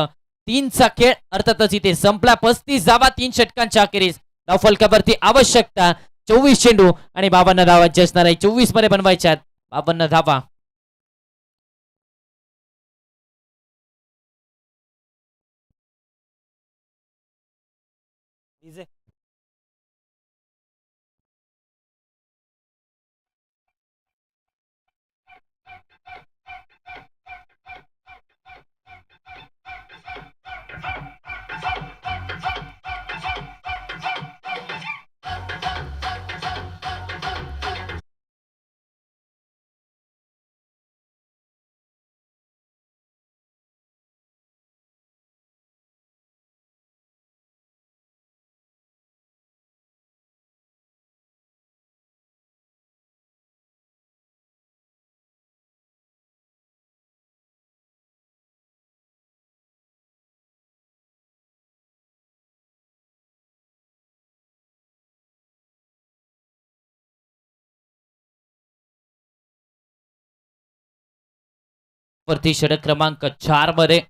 3 चा खेळ अर्थातच इथे संपला. 35 धावा 3 षटकांच्या अखेरीस धाव फलकावरती आवश्यकता 24 चेंडू आणि 52 धावांची असणार आहे. 24 मध्ये बनवायच्यात 52 धावा. वरती षटक क्रमांक 4 मध्ये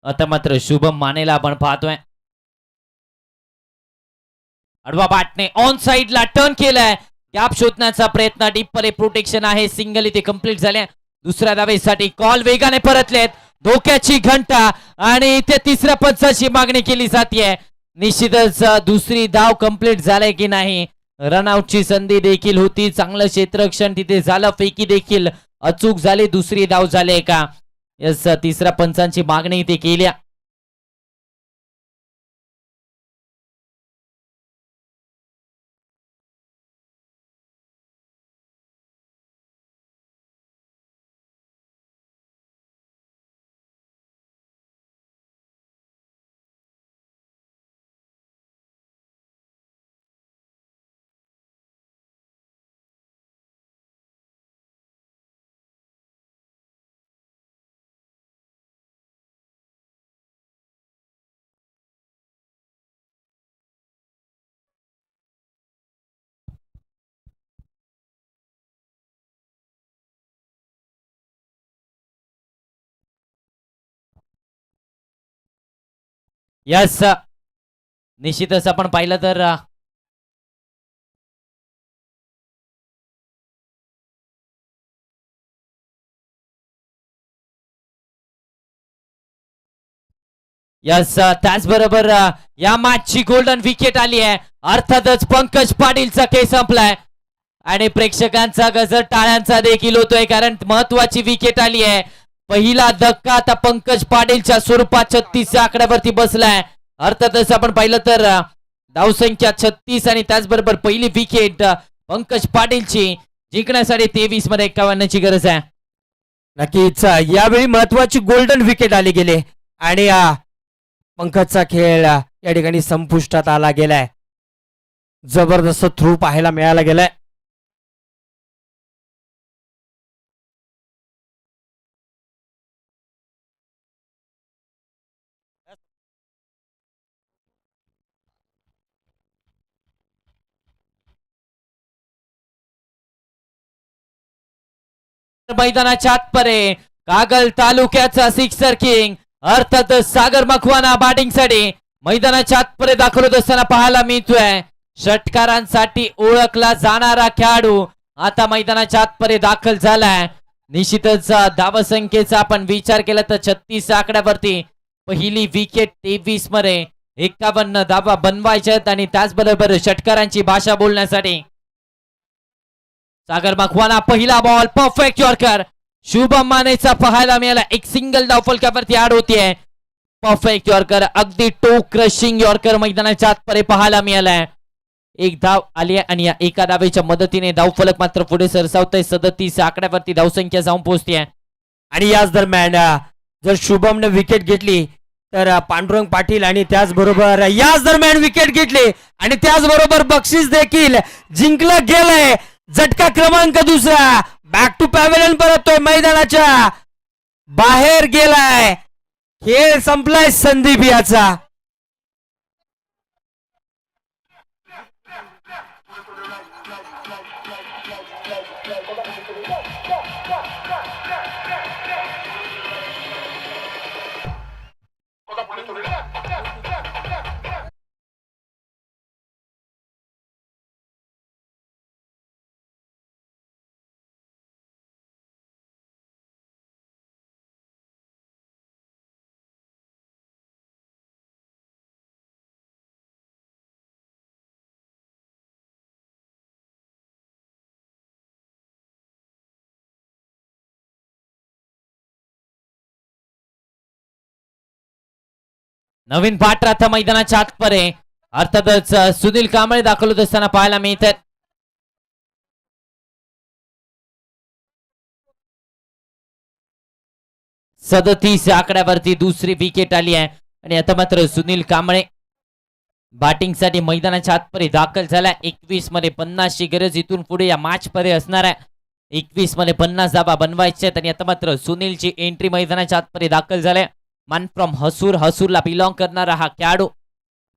आता मात्र शुभम मानेला आपण पाहतोय. आडवा बॅटने ऑन साइडला टर्न केलाय. गॅप शोधण्याचा प्रयत्न. डीप मध्ये प्रोटेक्शन आहे. सिंगल इथे कंप्लीट झाले. दुसऱ्या धावेसाठी कॉल वेगाने परतलेत. धोक्याची घंटा आणि इथे तिसऱ्या पंचाची मागणी केली जाते. निश्चितच दुसरी धाव कंप्लीट झाले की नाही. रनआउटची संधी देखील होती. चांगलं क्षेत्ररक्षण तिथे झालं. फेकी देखील अचूक झाली. दुसरी धाव झाली का यस तिसऱ्या पंचांची मागणी इथे केली. यस निश्चितच आपण पाहिलं तर यस त्याचबरोबर या मॅचची गोल्डन विकेट आली आहे. अर्थातच पंकज पाटीलचा खेळ संपलाय आणि प्रेक्षकांचा गजर टाळ्यांचा देखील होतोय कारण महत्वाची विकेट आली आहे. पहिला धक्का आता पंकज पाटीलच्या स्वरूपात 36 आकड्यावरती बसलाय. अर्थातच आपण पाहिलं तर धावसंख्या 36 आणि त्याचबरोबर पहिली विकेट पंकज पाटीलची. जिंकण्यासाठी 23 मध्ये 51 ची गरज आहे. नक्कीच यावेळी महत्वाची गोल्डन विकेट आली गेले आणि पंकजचा खेळ या ठिकाणी संपुष्टात आला गेलाय. जबरदस्त थ्रू पाहायला मिळाला गेलाय. मैदानाच्या आतपरे कागल तालुक्याचा सिक्सर किंग अर्थात सागर मखवाना बॅटिंगसाठी मैदानाच्या आतपरे दाखल होत असताना पाहायला मिळतोय. षटकारांसाठी ओळखला जाणारा खेळाडू आता मैदानाच्या आतपरे दाखल झालाय. निश्चितच धावसंख्येचा आपण विचार केला तर 36 आकड्यावरती पहिली विकेट 23 मध्ये 51 धावा बनवायच्यात आणि त्याचबरोबर षटकारांची भाषा बोलण्यासाठी सागर मखवाना पहिला बॉल परफेक्ट यॉर्कर शुभम मानेचा पाहायला मिळाला. एक सिंगल धाव फलकावरती ऍड होतीये. परफेक्ट यॉर्कर अगदी टो क्रशिंग यॉर्कर मैदानाच्या आतपरे पाहायला मिळालाय. एक धाव आली आहे आणि या एका धावेच्या मदतीने धाव फलक मात्र पुढे सरसावतोय. 37 आकड्यावरती धावसंख्या जाऊन पोहोचते आणि याच दरम्यान जर शुभमने विकेट घेतली तर पांडुरंग पाटील आणि त्याचबरोबर याच दरम्यान विकेट घेतली आणि त्याचबरोबर बक्षीस देखील जिंकलं गेलंय. झटका क्रमांक दुसरा बॅक टू पॅव्हेलियन परततोय. मैदानाच्या बाहेर गेलाय. खेळ संपलाय संदीप याचा. नवीन पाठ आता मैदानाच्या आतपरे अर्थातच सुनील कांबळे दाखल होत असताना पाहायला मिळत आहेत. सदतीस आकड्यावरती दुसरी विकेट आली आहे आणि आता मात्र सुनील कांबळे बॅटिंगसाठी मैदानाच्या आतपरे दाखल झालाय. 21 मध्ये 50 ची गरज इथून पुढे या मॅच मध्ये असणार आहे. 21 मध्ये 50 धावा बनवायच्या आहेत आणि आता मात्र सुनीलची एंट्री मैदानाच्या आतपरे दाखल झाल्या. मन फ्रॉम हसूरला बिलॉंग करणारा हा खेळाडू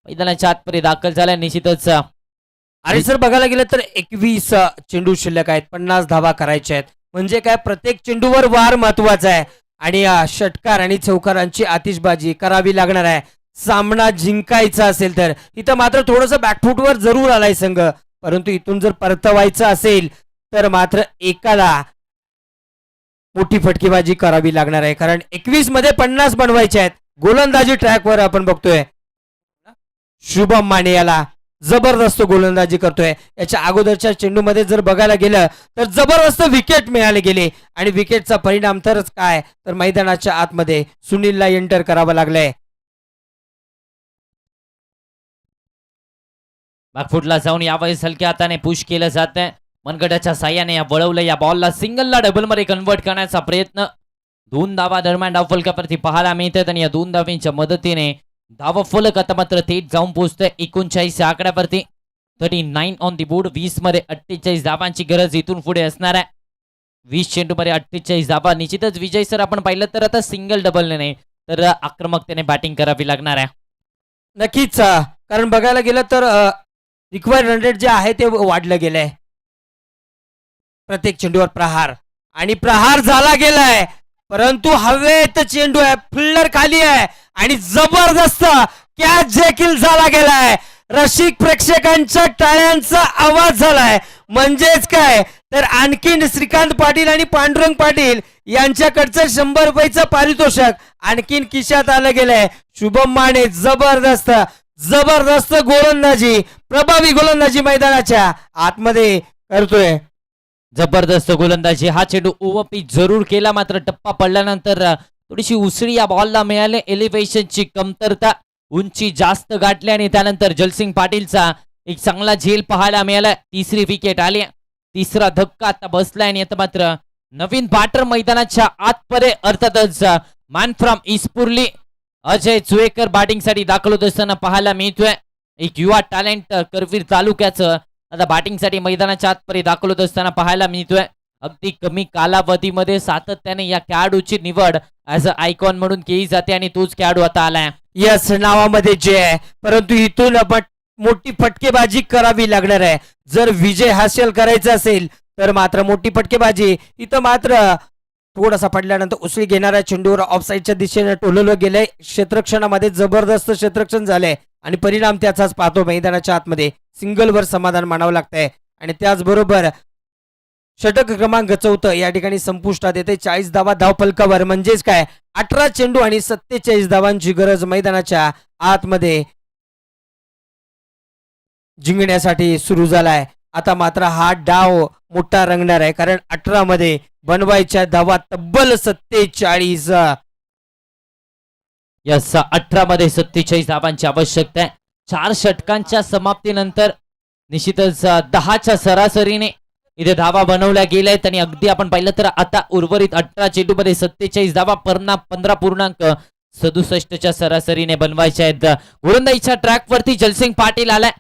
मैदानाच्या आतपरे दाखल झालाय. निश्चितच आणि सर बघायला गेलं तर 21 चेंडू शिल्लक आहेत. 50 धावा करायच्या आहेत. म्हणजे काय प्रत्येक चेंडूवर वार महत्वाचा आहे आणि षटकार आणि चौकारांची आतिषबाजी करावी लागणार आहे. सामना जिंकायचा असेल तर इथं मात्र थोडंसं बॅकफुटवर जरूर आलाय संघ, परंतु इथून जर परतवायचं असेल तर मात्र एकाला मोठी फटकेबाजी करावी लागणार आहे. कारण 21 मध्ये 50 बनवायचे आहेत. गोलंदाजी ट्रॅकवर आपण बघतोय शुभम माने याला जबरदस्त गोलंदाजी करतोय. याच्या अगोदरच्या चेंडूमध्ये जर बघायला गेलं तर जबरदस्त विकेट मिळाले गेले आणि विकेटचा परिणाम तरच काय तर मैदानाच्या आतमध्ये सुनीलला एंटर करावं लागलंय. बॅकफुटला जाऊन यावेळेस हलक्या हाताने पुश केलं जात आहे. मनगटाच्या साह्याने या वळवलं या बॉलला सिंगलला डबल मध्ये कन्वर्ट करण्याचा प्रयत्न 2 धावा दरम्यान डाव फलकावरती पाहायला मिळतात आणि या 2 धावांच्या मदतीने धाव फलक आता मात्र थेट जाऊन पोहोचतोय 39 आकड्यावरती. 39 ऑन दी बोर्ड. 20 मध्ये 48 धावांची गरज इथून पुढे असणार आहे. 20 चेंडू मध्ये 48 धावा. निश्चितच विजय सर आपण पाहिलं तर आता सिंगल डबलने नाही तर आक्रमकतेने बॅटिंग करावी लागणार आहे. नक्कीच कारण बघायला गेलं तर रिक्वायर्ड रन रेट जे आहे ते वाढलं गेलंय. प्रत्येक चेंडूवर प्रहार आणि प्रहार झाला गेलाय, परंतु हवेत चेंडू आहे, फिल्डर खाली आहे आणि जबरदस्त कॅच देखील झाला गेलाय. रसिक प्रेक्षकांच्या टाळ्यांचा आवाज झालाय. म्हणजेच काय तर आणखीन श्रीकांत पाटील आणि पांडुरंग पाटील यांच्याकडचं 100 रुपयाचं पारितोषिक आणखीन खिशात आलं गेलंय. शुभम माने जबरदस्त जबरदस्त गोलंदाजी, प्रभावी गोलंदाजी मैदानाच्या आतमध्ये करतोय. जबरदस्त गोलंदाजी. हा चेंडू ओव्हरपिच जरूर केला, मात्र टप्पा पडल्यानंतर थोडीशी उसळी या बॉलला मिळाली. एलिव्हेशनची कमतरता, उंची जास्त गाठली आणि त्यानंतर जलसिंग पाटीलचा एक चांगला झेल पाहायला मिळाला. 3री विकेट आली. 3रा धक्का आता बसलाय आणि आता मात्र नवीन बॅटर मैदानाच्या आतपरे अर्थातच मॅन फ्रॉम इस्पुर्ली अजय चुवेकर बॅटिंगसाठी दाखल होत असताना पाहायला मिळतोय. एक युवा टॅलेंट करवीर तालुक्याचं आता बॅटिंगसाठी मैदानाच्या आतपरे दाखल होत असताना पाहायला मिळतोय. अगदी कमी कालावधीमध्ये सातत्याने या खेळाडूची निवड ऍज अ आयकॉन म्हणून केली जाते आणि तोच खेळाडू आता आलाय. यस नावामध्ये जे आहे, परंतु इथून आपण मोठी फटकेबाजी करावी लागणार आहे. जर विजय हासिल करायचा असेल तर मात्र मोठी फटकेबाजी इथं मात्र थोडासा पडल्यानंतर उसळी घेणाऱ्या चेंडूवर ऑफसाईडच्या दिशेने टोलवलं गेलंय. क्षेत्ररक्षणामध्ये जबरदस्त क्षेत्ररक्षण झालंय आणि परिणाम त्याचाच पाहतो मैदानाच्या आतमध्ये. सिंगलवर समाधान मानावं लागतंय आणि त्याचबरोबर षटक क्रमांक 4 या ठिकाणी संपुष्टात येते. 40 धावा धावफलकावर, म्हणजेच काय 18 चेंडू आणि 47 धावांची गरज मैदानाच्या आतमध्ये जिंकण्यासाठी सुरू झालाय. आता मात्र हा डाव मोठा रंगणार आहे, कारण 18 मध्ये बनवायच्या धावा तब्बल 47. यस 18 मध्ये 47 धावांची आवश्यकता आहे. 4 षटकांच्या समाप्तीनंतर निश्चितच 10च्या सरासरीने इथे धावा बनवल्या गेल्या आहेत आणि अगदी आपण पाहिलं तर आता उर्वरित 18 चेंडूमध्ये 47 धावा 15.67च्या सरासरीने बनवायच्या आहेत. गोलंदाजीच्या ट्रॅकवरती जलसिंग पाटील आलाय,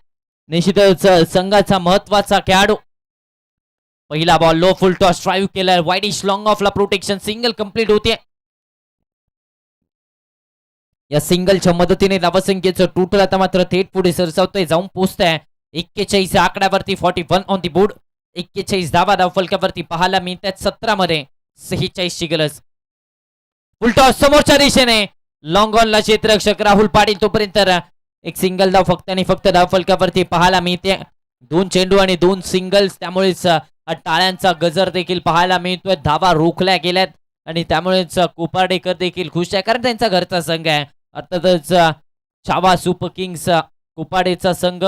निश्चितच संघाचा महत्वाचा खेळाडू. पहिला ball low full toss drive केलाय, वाईडिश लॉंग ऑफला प्रोटेक्शन, सिंगल कंप्लीट होते. या सिंगलच्या मदतीने धावसंख्येचं टोटल आता मात्र थेट पुढे सरसावतोय, जाऊन पोहोचतंय 41 आकड्यावरती. 41 ऑन दी बोर्ड. 41 धावा धावफलकावरती पाहायला मिळतात. 17 मध्ये 46 ची गरज. फुलटॉस समोरच्या दिशेने, लॉंग ऑनला क्षेत्ररक्षक राहुल पाटील, तोपर्यंत एक सिंगल धाव फक्त आणि फक्त धावफलकावरती पाहायला मिळते. 2 चेंडू आणि 2 सिंगल्स, त्यामुळेच टाळ्यांचा गजर देखील पाहायला मिळतोय. धावा रोखल्या गेल्यात आणि त्यामुळेच कोपार्डेकर देखील खुश आहे, कारण त्यांचा घरचा संघ आहे. अर्थातच छावा सुपर किंग्स कोपाडेचा संघ,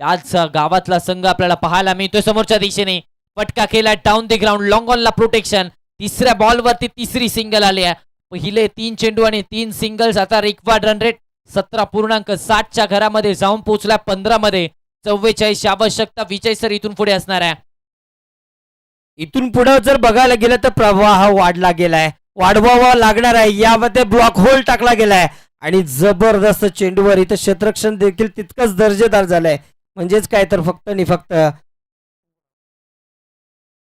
याच गावातला संघ आपल्याला पाहायला मिळतोय. समोरच्या दिशेने फटका केला डाऊन द ग्राउंड, लॉंग ऑनला प्रोटेक्शन. तिसऱ्या बॉलवरती तिसरी सिंगल आली आहे. पहिले 3 चेंडू आणि 3 सिंगल्स. आता रिक्वायर्ड रन रेट 17.60च्या घरामध्ये जाऊन पोहोचला. 15 मध्ये 44 आवश्यकता. विजय सर इथून पुढे असणार आहे. इथून पुढे जर बघायला गेलं तर प्रवाह वाढला गेलाय, वाढवावा लागणार आहे. यामध्ये ब्लॉक होल टाकला गेलाय आणि जबरदस्त चेंडूवर इथं क्षेत्ररक्षण देखील तितकंच दर्जेदार झालंय. म्हणजेच काय तर फक्त आणि फक्त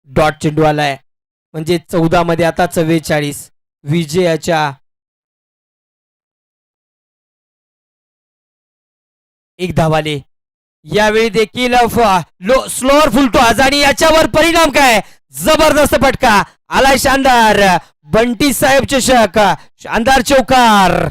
डॉट चेंडू आलाय, म्हणजे 14 मध्ये आता 44. विजयाच्या एक धावाले. यावेळी देखील स्लोअर फुलटो आज आणि याच्यावर परिणाम काय, जबरदस्त फटका आलाय. शानदार बंटी साहेब चषक, शानदार चौकार.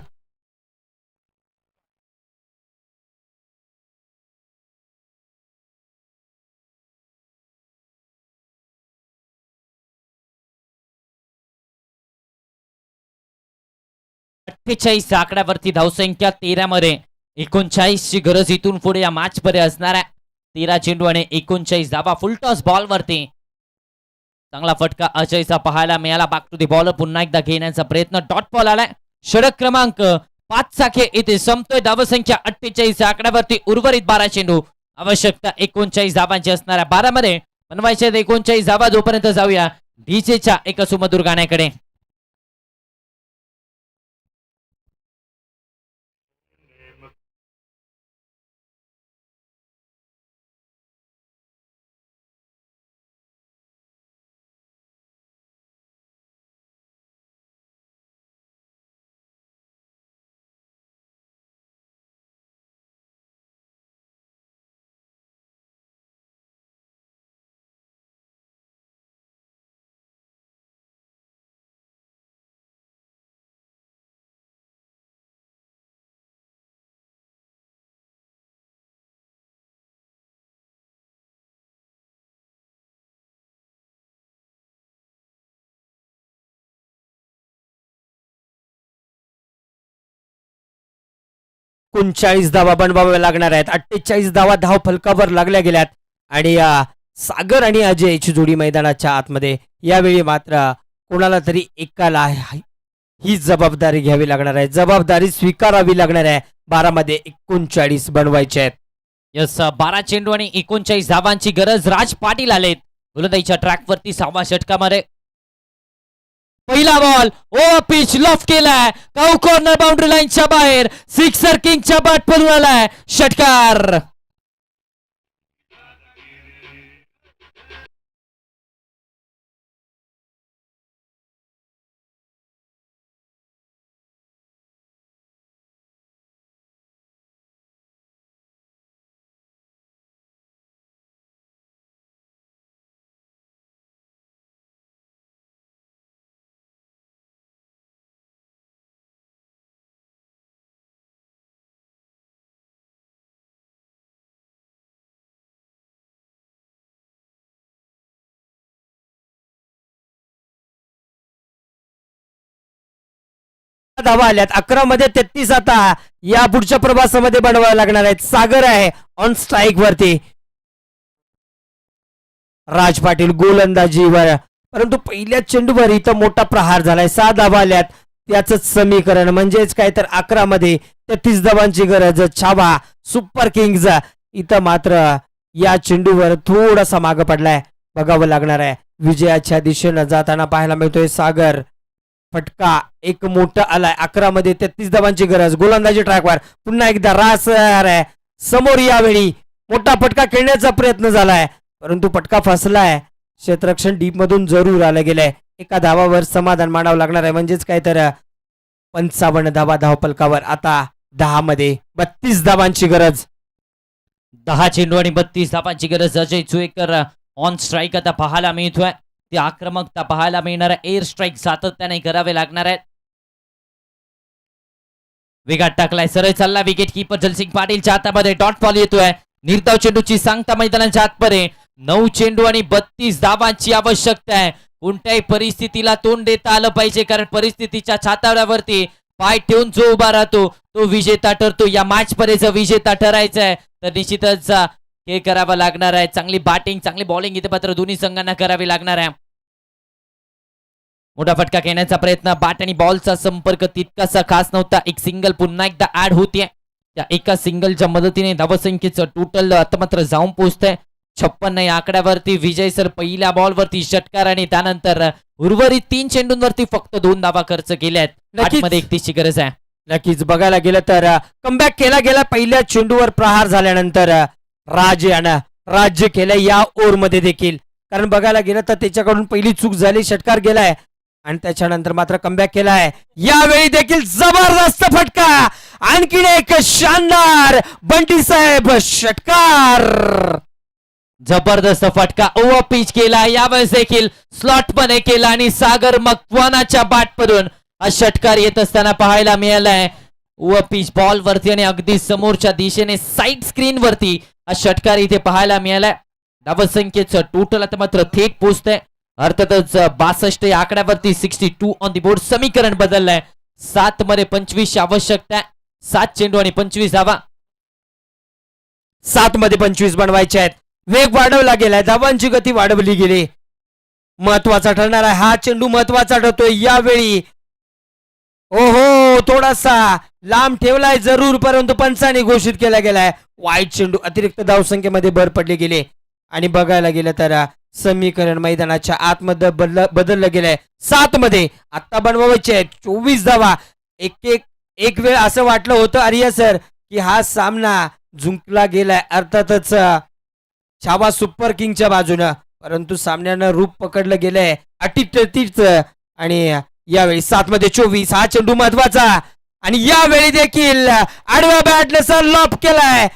अठ्ठेचाळीस आकड्यावरती धावसंख्या. 13 मध्ये 39 ची गरज इथून पुढे या मॅच मध्ये असणार आहे. 13 चेंडू आणि 39 धावा. फुलटॉस बॉल वरती चांगला फटका अजयचा पाहायला मिळाला. बॅक टू दी बॉल पुन्हा एकदा घेण्याचा प्रयत्न. डॉट बॉल आलाय. षटक क्रमांक 5 चा खेळ इथे संपतोय. धावसंख्या 48 आकड्यावरती. उर्वरित 12 चेंडू, आवश्यकता 39 धावांची असणार आहे. 12 मध्ये बनवायचे 39 धावा. जोपर्यंत जाऊया डीजेच्या एका सुमधुर गाण्याकडे. एकोणचाळीस धावा बनवाव्या लागणार आहेत. 48 धावा धाव फलकावर लागल्या गेल्यात आणि सागर आणि अजयची जोडी मैदानाच्या आतमध्ये. यावेळी मात्र कोणाला तरी एकाला ही जबाबदारी घ्यावी लागणार आहे, जबाबदारी स्वीकारावी लागणार आहे. 12 मध्ये 39 बनवायचे आहेत. यस 12 चेंडू आणि 39 धावांची गरज. राज पाटील आलेत गोलंदाजीच्या ट्रॅकवरती 6व्या षटकामध्ये. पहिला बॉल ओ पिच लॉफ्ट केलाय, कॉर्नर बाउंड्री लाईनच्या बाहेर. सिक्सर किंगच्या बॅट पडून आलाय. षटकार. धावा आल्यात 11 मध्ये 33 आता या पुढच्या प्रवासामध्ये बनवायला लागणार आहेत. सागर आहे ऑन स्ट्राईक वरती. राज पाटील गोलंदाजीवर, परंतु पहिल्या चेंडूवर इथं मोठा प्रहार झालाय. 6 धावा आल्यात त्याच समीकरण म्हणजेच काय तर 11 मध्ये 33 धावांची गरज. छावा सुपर किंग्ज इथं मात्र या चेंडूवर थोडासा मागे पडलाय. बघावं लागणार आहे. विजयाच्या दिशेनं जाताना पाहायला मिळतोय सागर. फटका एक मोठा आलाय. 11 मध्ये 33 धावांची गरज. गोलंदाजी ट्रॅकवर पुन्हा एकदा रास आहे समोर. यावेळी मोठा फटका खेळण्याचा प्रयत्न झालाय परंतु फटका फसलाय. क्षेत्ररक्षण डीप मधून जरूर आलं गेलंय. एका धावावर समाधान मानावं लागणार आहे म्हणजेच काय तर 55 धावा धावफलकावर. आता 10 मध्ये 32 धावांची गरज. 10 चेंडू आणि 32 धावांची गरज. अजय चुईकर ऑन स्ट्राईक आता पाहायला मिळतोय. ती आक्रमकता पाहायला मिळणार आहे. एअर स्ट्राईक सातत्याने करावे लागणार आहेत. वेगात टाकलाय सरळ चालला. विकेट किपर जलसिंग पाटीलच्या हातामध्ये डॉट बॉल येतोय. निर्धाव चेंडूची सांगता मैदानाच्या आतपर्यंत. 9 चेंडू आणि 32 धावांची आवश्यकता आहे. कोणत्याही परिस्थितीला तोंड देता आलं पाहिजे कारण परिस्थितीच्या छातावरती पाय ठेवून जो उभा राहतो तो विजेता ठरतो. या मॅच मध्ये जर विजेता ठरायचा आहे तर निश्चितच हे करावं लागणार आहे. चांगली बॅटिंग चांगली बॉलिंग इथे मात्र दोन्ही संघांना करावी लागणार आहे. मोठा फटका घेण्याचा प्रयत्न. बॅट आणि बॉलचा संपर्क तितकासा खास नव्हता. एक सिंगल पुन्हा एकदा ऍड होतीये. त्या एका सिंगलच्या मदतीने धावसंख्येचं टोटल आता मात्र जाऊन पोहोचतंय 56 या आकड्यावरती. विजय सर पहिल्या बॉलवरती षटकार आणि त्यानंतर उर्वरित 3 चेंडूंवरती फक्त 2 धावा खर्च केल्यात. नक्कीच. मध्ये 31 ची गरज आहे. नक्कीच बघायला गेलं तर कमबॅक केला गेला. पहिल्या चेंडूवर प्रहार झाल्यानंतर राज्य केलं या ओव्हर मध्ये देखील. कारण बघायला गेलं तर त्याच्याकडून पहिली चूक झाली. षटकार गेलाय आणि त्याच्यानंतर मात्र कमबॅक केलाय. यावेळी देखील जबरदस्त फटका. आणखीन एक शानदार बंटी साहेब षटकार. जबरदस्त फटका ओव्हर पिच केला. यावेळेस देखील स्लॉट मध्ये केला आणि सागर मकवानाच्या बॅटवरून हा षटकार येत असताना पाहायला मिळालाय. ओव्हर पिच बॉल वरती आणि अगदी समोरच्या दिशेने साईड स्क्रीन वरती हा षटकार इथे पाहायला मिळालाय. धावसंख्येचं टोटल आता मात्र थेट पोहोचतंय. अर्थातच 62 या आकड्यावरती 62 ऑन दी बोर्ड. समीकरण बदललंय. 7 मध्ये 25 ची आवश्यकता आहे. 7 चेंडू आणि 25 धावा. 7 मध्ये 25 बनवायचे आहेत. वेग वाढवला गेलाय. धावांची गती वाढवली गेली. महत्वाचा ठरणार आहे हा चेंडू. महत्वाचा ठरतोय यावेळी. ओहो थोडासा लांब ठेवलाय जरूर परंतु पंचाने घोषित केला गेलाय. वाईट चेंडू. अतिरिक्त धावसंख्येमध्ये भर पडली गेली आणि बघायला गेलं तर समीकरण मैदानाच्या आतमध्ये बदललं गेलंय. 7 मध्ये आता बनवायचे आहेत 24 धावा. एक वेळ असं वाटलं होतं आर्य सर की हा सामना जिंकला गेलाय अर्थातच छावा सुपर किंगच्या बाजूनं परंतु सामन्यानं रूप पकडलं गेलंय अटीतटीच. आणि यावेळी 7 मध्ये 24 हा चेंडू महत्वाचा आणि यावेळी देखील आडव्या बॅटने सर लॉप केलाय.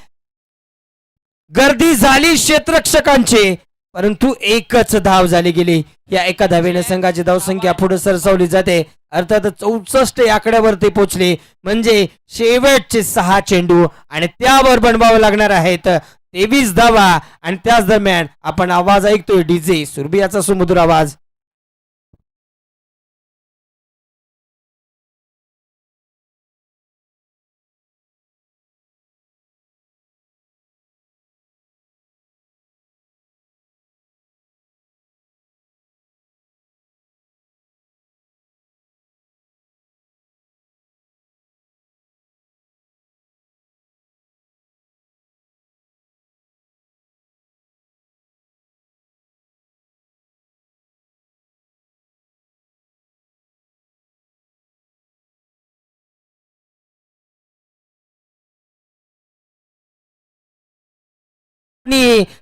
गर्दी झाली क्षेत्ररक्षकांची परंतु एकच धाव झाली गेली. या एका धावेने संघाची धावसंख्या पुढे सरसावली जाते. अर्थात 64 या आकड्यावरती पोहोचले म्हणजे शेवटचे 6 चेंडू आणि त्यावर बनवावं लागणार आहेत 23 धावा. आणि त्याच दरम्यान आपण आवाज ऐकतोय डीजे सुरबियाचा सुमधुर आवाज.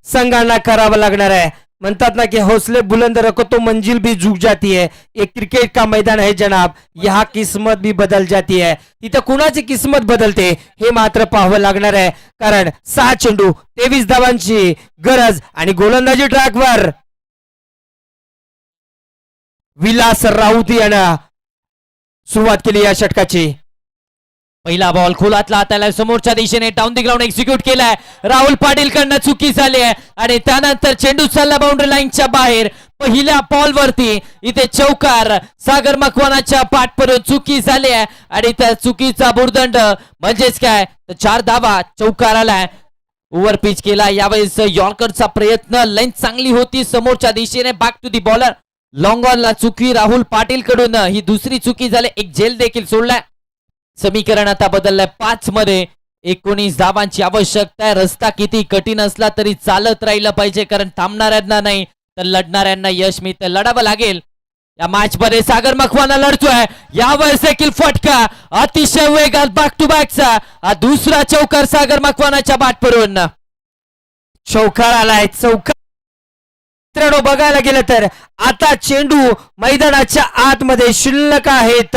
संघांना करावं लागणार आहे. म्हणतात ना की हौसले बुलंद रखो तो मंजिल भी झुक जाती है. एक क्रिकेट का मैदान है जनाब. यहाँ किस्मत भी बदल जाती है. इथं कुणाची किस्मत बदलते हे मात्र पाहावं लागणार आहे कारण 6 चेंडू 23 धावांची गरज आणि गोलंदाजी ट्रॅकवर विलास राऊत यानं सुरुवात केली या षटकाची. पहिला बॉल खोलातला हाताला समोरच्या दिशेने डाऊन दी ग्राउंड एक्झिक्यूट केलाय. राहुल पाटील कडनं चुकी झाली आहे आणि त्यानंतर चेंडू चालला बाउंड्री लाईनच्या बाहेर. पहिल्या बॉलवरती इथे चौकार सागर मकवानाच्या पाठपर्यंत चुकी झाली आहे आणि त्या चुकीचा भुर्दंड म्हणजेच काय तर 4 धावा चौकार आलाय. ओव्हर पिच केला यावेळेस यॉर्करचा प्रयत्न, लाईन चांगली होती समोरच्या दिशेने. Back to the bowler, long ऑनला चुकी राहुल पाटील कडून, ही दुसरी चुकी झाली. एक झेल देखील सोडलाय. समीकरण आता बदललंय 5 मध्ये. 19 धावांची आवश्यकता आहे. रस्ता किती कठीण असला तरी चालत राहिलं पाहिजे, कारण थांबणाऱ्यांना नाही तर लढणाऱ्यांना यश मिळतं. लढावं लागेल. या मॅच मध्ये सागर मकवाना लढतोय. यावेळेस देखील फटका अतिशय वेगात बॅक टू बॅकचा. हा दुसरा चौकार सागर मकवानाच्या बॅटवरून. चौकार आलाय. चौकार मित्रांनो बघायला गेलं तर आता चेंडू मैदानाच्या आतमध्ये शिल्लक आहेत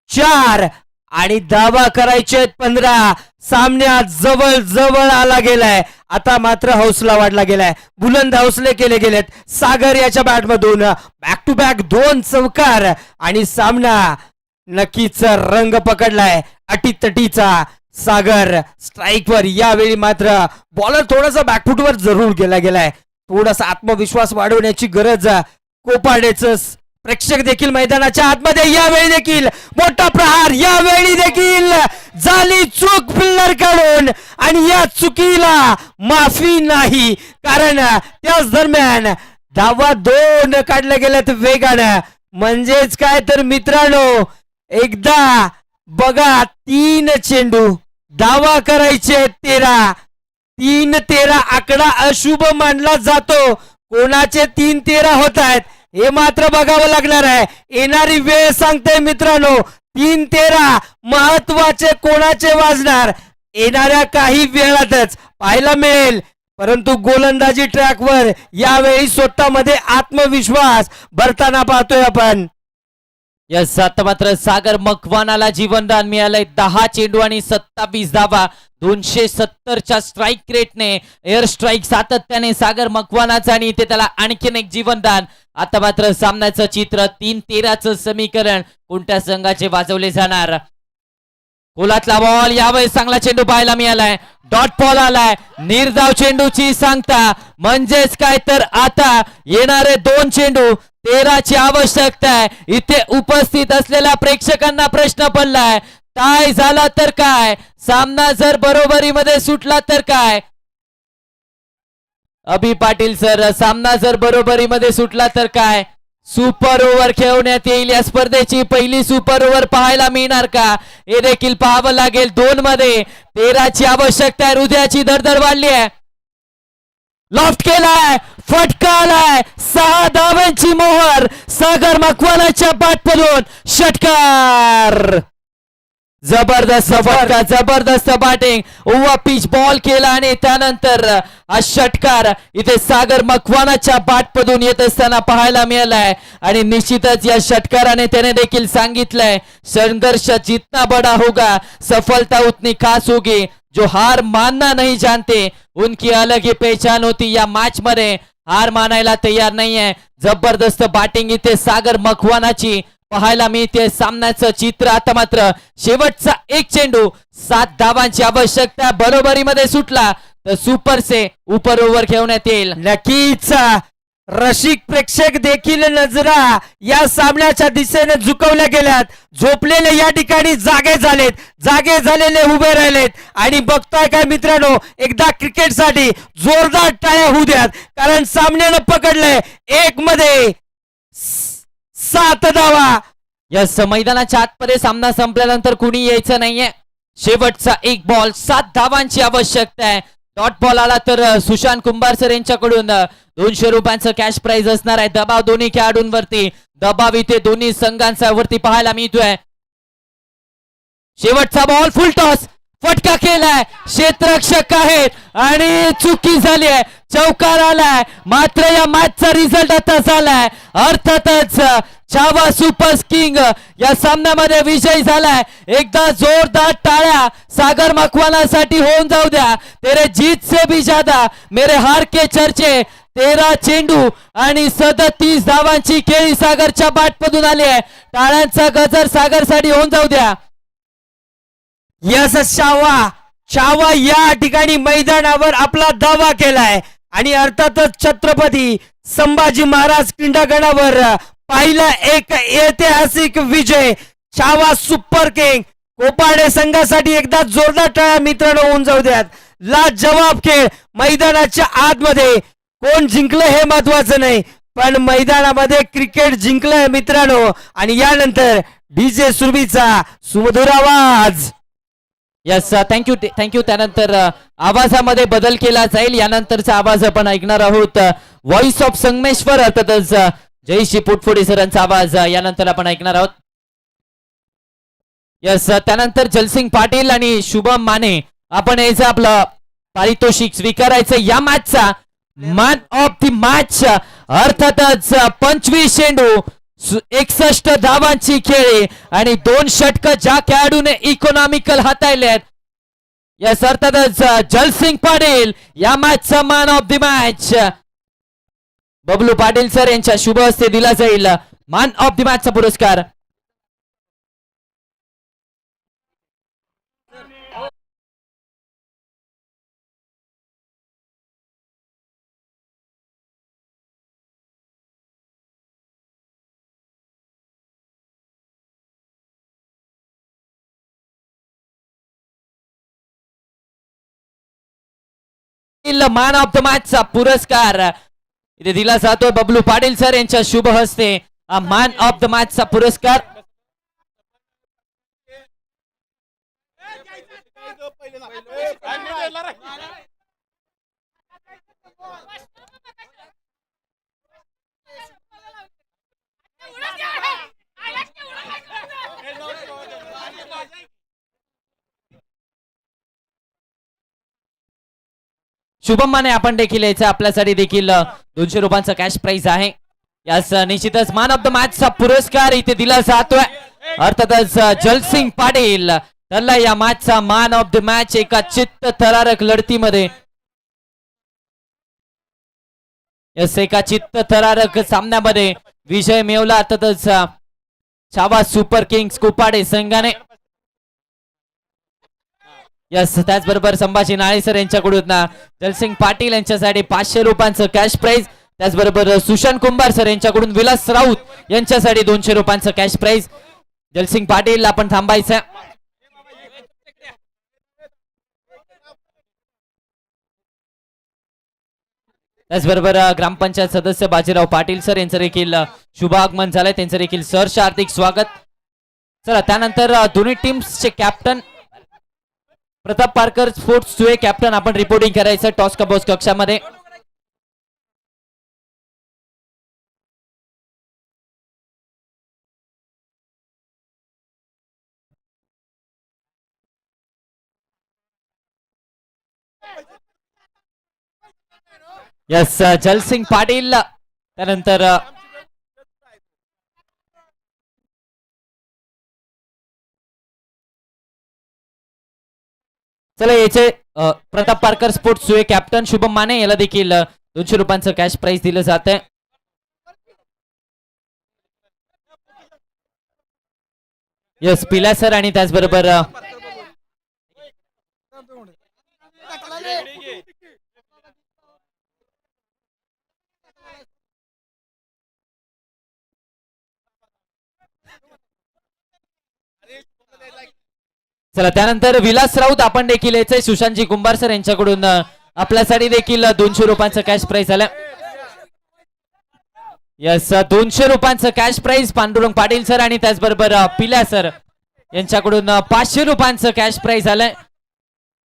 4 आणि धावा करायचे 15. सामन्यात जवळ जवळ आला गेलाय. आता मात्र हौसला वाढला गेलाय. बुलंद हौसले केले गेलेत सागर याच्या बॅटमधून. बॅक टू बॅक 2 चौकार आणि सामना नक्कीच रंग पकडलाय अटीतटीचा. सागर स्ट्राईकवर. यावेळी मात्र बॉलर थोडासा बॅकफुटवर जरूर गेलाय. थोडासा आत्मविश्वास वाढवण्याची गरज कोपाडेच प्रेक्षक देखील मैदानाच्या आतमध्ये. यावेळी देखील मोठा प्रहार. यावेळी देखील झाली चूक फिल्डर कडून आणि या चुकीला माफी नाही, कारण त्याच दरम्यान धावा 2 काढल्या गेल्यात वेगानं. म्हणजेच काय तर मित्रांनो एकदा बघा 3 चेंडू धावा करायचे 13. 3-13 आकडा अशुभ मानला जातो. कोणाचे 3-13 होत आहेत हे मात्र बघावं लागणार आहे. येणारी वेळ सांगते मित्रांनो 3-13 महत्वाचे कोणाचे वाजणार येणाऱ्या काही वेळातच पाहायला मिळेल. परंतु गोलंदाजी ट्रॅकवर यावेळी स्वतःमध्ये आत्मविश्वास भरताना पाहतोय आपण. यस, आता मात्र सागर मकवानाला जीवनदान मिळालंय. 10 चेंडू आणि 27 धावा. 270च्या स्ट्राईक रेटने एअर स्ट्राईक सातत्याने सागर मकवानाचा आणि इथे त्याला आणखीन एक जीवनदान. आता मात्र सामन्याचं चित्र 3-13चं समीकरण कोणत्या संघाचे वाजवले जाणार. गोलातला बॉल. यावेळेस चांगला चेंडू पाहायला मिळालाय. डॉट बॉल आलाय. निर्धाव चेंडूची सांगता. म्हणजेच काय तर आता येणारे 2 चेंडू 13ची आवश्यकता आहे. इथे उपस्थित असलेल्या प्रेक्षकांना प्रश्न पडलाय टाय झाला तर काय, सामना जर बरोबरीमध्ये सुटला तर काय. अभि पाटील सर, सामना जर बरोबरीमध्ये सुटला तर काय. सुपर ओव्हर खेळवण्यात येईल. या स्पर्धेची पहिली सुपर ओव्हर पाहायला मिळणार का हे देखील पाहावं लागेल. 2 मध्ये 13ची आवश्यकता आहे. हृदयाची धडधड वाढली आहे. लॉफ्ट केलाय. फटका आलाय. 6 धावांची मोहर सागर मकवानाच्या बॅटमधून. षटकार. जबरदस्त फटका, जबरदस्त बॅटिंग. ओव्हर पिच बॉल केला आणि त्यानंतर हा षटकार इथे सागर मकवानाच्या बॅटमधून येत असताना पाहायला मिळालाय. आणि निश्चितच या षटकाराने त्याने देखील सांगितलंय संघर्ष जितना बड़ा होगा सफलता उतनी खास होगी. जो हार मानना नहीं जानते उनकी अलग ही पहचान होती. या मॅच मध्ये हार मानायला तयार नाहीये. जबरदस्त बॅटिंग इथे सागर मकवानाची पाहायला मिळते. सामन्याचं चित्र आता मात्र शेवटचा 1 चेंडू 7 धावांची आवश्यकता. बरोबरीमध्ये सुटला तर सुपर से उपर ओव्हर खेळवण्यात येईल. नक्कीच रसिक प्रेक्षक देखील नजरा या सामन्याच्या दिशेने झुकवल्या गेल्यात. झोपलेले या ठिकाणी जागे झालेत. जागे झालेले उभे राहिलेत. आणि बघताय काय मित्रांनो, एकदा क्रिकेटसाठी जोरदार टाळ्या होऊ द्यात, कारण सामन्यानं पकडलंय 1 मध्ये 7 धावा. यस, मैदानाच्या आतमध्ये सामना संपल्यानंतर कुणी यायचं नाहीये. शेवटचा 1 बॉल 7 धावांची आवश्यकता आहे. डॉट बॉल आला तर सुशांत कुंभार सर यांच्याकडून 200 रुपयांचं कॅश प्राइज असणार आहे. दबाव दोन्ही खेळाडूंवरती. दबाव इथे दोन्ही संघांचा वरती पाहायला मिळतोय. शेवटचा बॉल फुल टॉस. फटका केलाय. क्षेत्ररक्षक आहेत आणि चुकी झाली आहे. चौकार आलाय. मात्र या मॅचचा रिझल्ट आता झालाय. अर्थातच छावा सुपर किंग या सामन्यामध्ये विजयी झालाय. एकदा जोरदार टाळ्या सागर मकवानासाठी होऊन जाऊ द्या. तेरे जीत से भी ज्यादा मेरे हार के चर्चे. 13 चेंडू आणि 37 धावांची खेळी सागरच्या बॅटमधून आली आहे. टाळ्यांचा गजर सागरसाठी होऊन जाऊ द्या. यस, छावा या ठिकाणी मैदानावर आपला दावा केलाय आणि अर्थातच छत्रपती संभाजी महाराज क्रीडांगणावर पाहिला एक ऐतिहासिक विजय. छावा सुपर किंग कोपाडे संघासाठी एकदा जोरदार टाळ्या मित्रांनो होऊन जाऊ द्यात. लाजवाब खेळ. मैदानाच्या आतमध्ये कोण जिंकलं हे महत्वाचं नाही, पण मैदानामध्ये क्रिकेट जिंकलंय मित्रांनो. आणि यानंतर डीजे सुरभीचा सुमधुर आवाज. Yes thank you. त्यानंतर आवाजामध्ये बदल केला जाईल. यानंतरचा आवाज आपण ऐकणार आहोत. व्हॉइस ऑफ संगमेश्वर अर्थातच जयश्री पुटफोडे सरांचा आवाज यानंतर आपण ऐकणार आहोत. यस त्यानंतर जलसिंग पाटील आणि शुभम माने आपण याचं आपलं पारितोषिक स्वीकारायचं. या मॅचचा मॅन ऑफ द मॅच अर्थातच 25 चेंडू 61 धावांची खेळी आणि 2 षटक ज्या खेळाडूने इकॉनॉमिकल हाताळलेत. यस अर्थातच जलसिंग पाटील या मॅचचा man of the match Bablu Patil sir यांच्या शुभ हस्ते दिला जाईल मॅन ऑफ द मॅचचा पुरस्कार. मॅन ऑफ द मॅचचा पुरस्कार इथे दिला जातोय बबलू पाटील सर यांच्या शुभ हस्ते मॅन ऑफ द मॅचचा पुरस्कार. शुभम माने आपण देखील यायचं. आपल्यासाठी देखील 200 रुपयांचा कॅश प्राइज आहे. यास निश्चितच मॅन ऑफ द मॅचचा पुरस्कार इथे दिला जातोय. अर्थातच जलसिंग पाटील ठरला या मॅचचा मॅन ऑफ द मॅच. एका चित्त थरारक लढतीमध्ये एका चित्त थरारक सामन्यामध्ये विजय मिळवला अर्थातच छावा सुपर किंग्स कोपाडे संघाने. यस त्याचबरोबर संभाजी नाळे सर यांच्याकडून जलसिंग पाटील यांच्यासाठी 500 रुपयांचं कॅश प्राइज. त्याचबरोबर सुशांत कुंभार सर यांच्याकडून विलास राऊत यांच्यासाठी 200 रुपयांचं कॅश प्राइज. जलसिंग पाटील आपण थांबायचं. त्याचबरोबर ग्रामपंचायत सदस्य बाजीराव पाटील सर यांचं देखील शुभ आगमन झालंय. त्यांचं देखील सहर्ष हार्दिक स्वागत. चला त्यानंतर दोन्ही टीम्सचे कॅप्टन प्रताप पारकर स्पोर्ट्स चे कॅप्टन आपण रिपोर्टिंग करायचं टॉस कबॉस कक्षामध्ये. यस जलसिंग पाटील त्यानंतर चला याचे प्रताप पारकर स्पोर्ट्स चे कॅप्टन शुभम माने याला देखील 200 रुपयांचं कॅश प्राइज दिलं जात आहे. यस पिला सर आणि त्याचबरोबर चला त्यानंतर विलास राऊत आपण देखील यायचंय. सुशांतजी कुंभार सर यांच्याकडून आपल्यासाठी देखील 200 रुपयांचं कॅश प्राइज आलं. यस 200 रुपयांचं cash prize Pandurang Patil sir आणि त्याचबरोबर पिल्या सर यांच्याकडून 500 रुपयांचं कॅश प्राइज आलंय.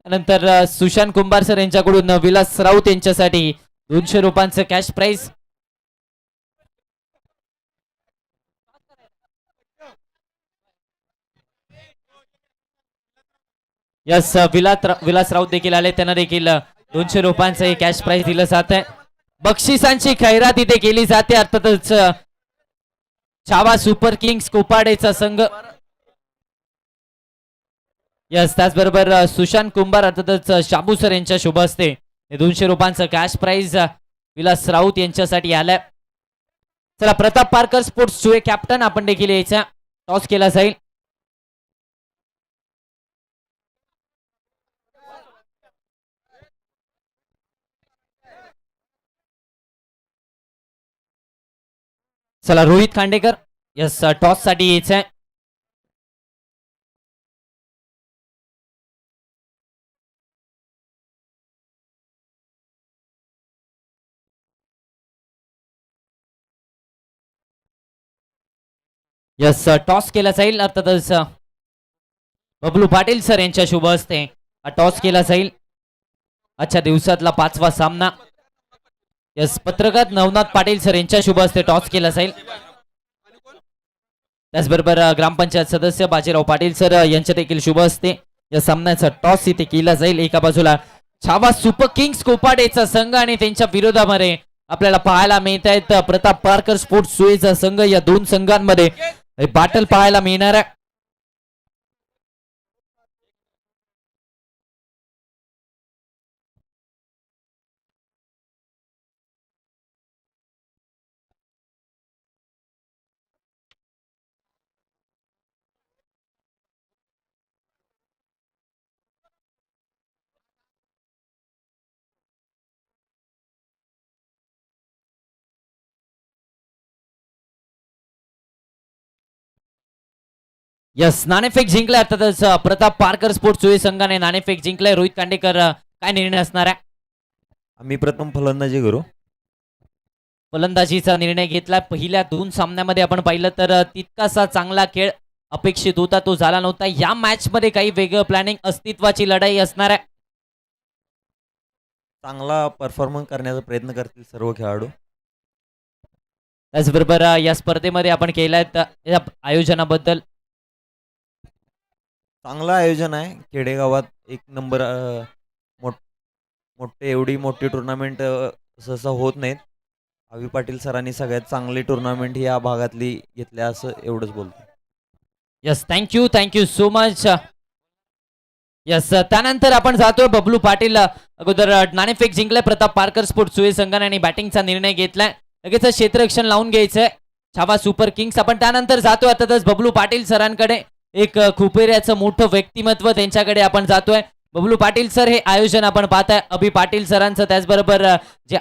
नंतर सुशांत कुंभार सर यांच्याकडून विलास राऊत यांच्यासाठी 200 रुपयांचं cash prize. Yes Vilas Raut देखील आले. त्यांना देखील 200 रुपयांचं कॅश प्राइज दिलं जात आहे. बक्षिसांची खैरात इथे केली जाते. अर्थातच छावा सुपर किंग्स कोपाडेचा संघ. यस त्याचबरोबर सुशांत कुंभार अर्थातच शाबू सर यांच्या शुभ हस्ते 200 रुपयांचं कॅश प्राइज विलास राऊत यांच्यासाठी आलंय. चला प्रताप पारकर स्पोर्ट्स चे कॅप्टन आपण देखील यायचा. टॉस केला जाईल. चला रोहित खांडेकर यस टॉस साठी यायचं आहे. यस टॉस केला जाईल अर्थातच बबलू पाटील सर यांच्या शुभ हस्ते हा टॉस केला जाईल. आजच्या दिवसातला 5वा सामना यस पत्रकार नवनाथ पाटील सर यांच्या शुभ हस्ते टॉस केला जाईल. त्याचबरोबर ग्रामपंचायत सदस्य बाजीराव पाटील सर यांच्या देखील शुभ हस्ते या सामन्याचा टॉस इथे केला जाईल. एका बाजूला छावा सुपर किंग्स कोपाडेचा संघ आणि त्यांच्या विरोधामध्ये आपल्याला पाहायला मिळत आहेत प्रताप पारकर स्पोर्ट्स सुएचा संघ. या दोन संघांमध्ये बॅटल पाहायला मिळणार आहे. यस नाणेफेक जिंकले अर्थातच प्रताप पारकर स्पोर्ट्स सुए संघाने नाणेफेक जिंकले. रोहित कांडेकर काय निर्णय असणार आहे? आम्ही प्रथम फलंदाजी करू. फलंदाजीचा निर्णय घेतला. पहिल्या 2 सामन्यामध्ये आपण पाहिलं तर तितकासा चांगला खेळ अपेक्षित होता तो झाला नव्हता. या मॅच मध्ये काही वेगळं प्लॅनिंग अस्तित्वाची लढाई असणार आहे. चांगला परफॉर्मन्स करण्याचा प्रयत्न करतील सर्व खेळाडू. त्याचबरोबर या स्पर्धेमध्ये आपण केलाय या आयोजनाबद्दल चांगलं आयोजन आहे. खेडेगावात एक नंबर एवढी मोठी टुर्नामेंट सहसा होत नाहीत. अभि पाटील सरांनी सगळ्यात चांगली टुर्नामेंट ही या भागातली घेतल्या असं एवढंच बोलतो. Yes thank you so much. Yes त्यानंतर आपण जातोय बबलू पाटील अगोदर नाणेफेक जिंकलाय प्रताप पारकर स्पोर्ट्स सुए संघाने आणि बॅटिंगचा निर्णय घेतलाय. लगेच क्षेत्ररक्षण लावून घ्यायचंय छावा सुपर किंग्स. आपण त्यानंतर जातोय अर्थातच बबलू पाटील सरांकडे. एक खुपेऱ्याचं मोठं व्यक्तिमत्व त्यांच्याकडे आपण जातोय. बबलू पाटील सर हे आयोजन आपण पाहताय अभि पाटील सरांचं. त्याचबरोबर जे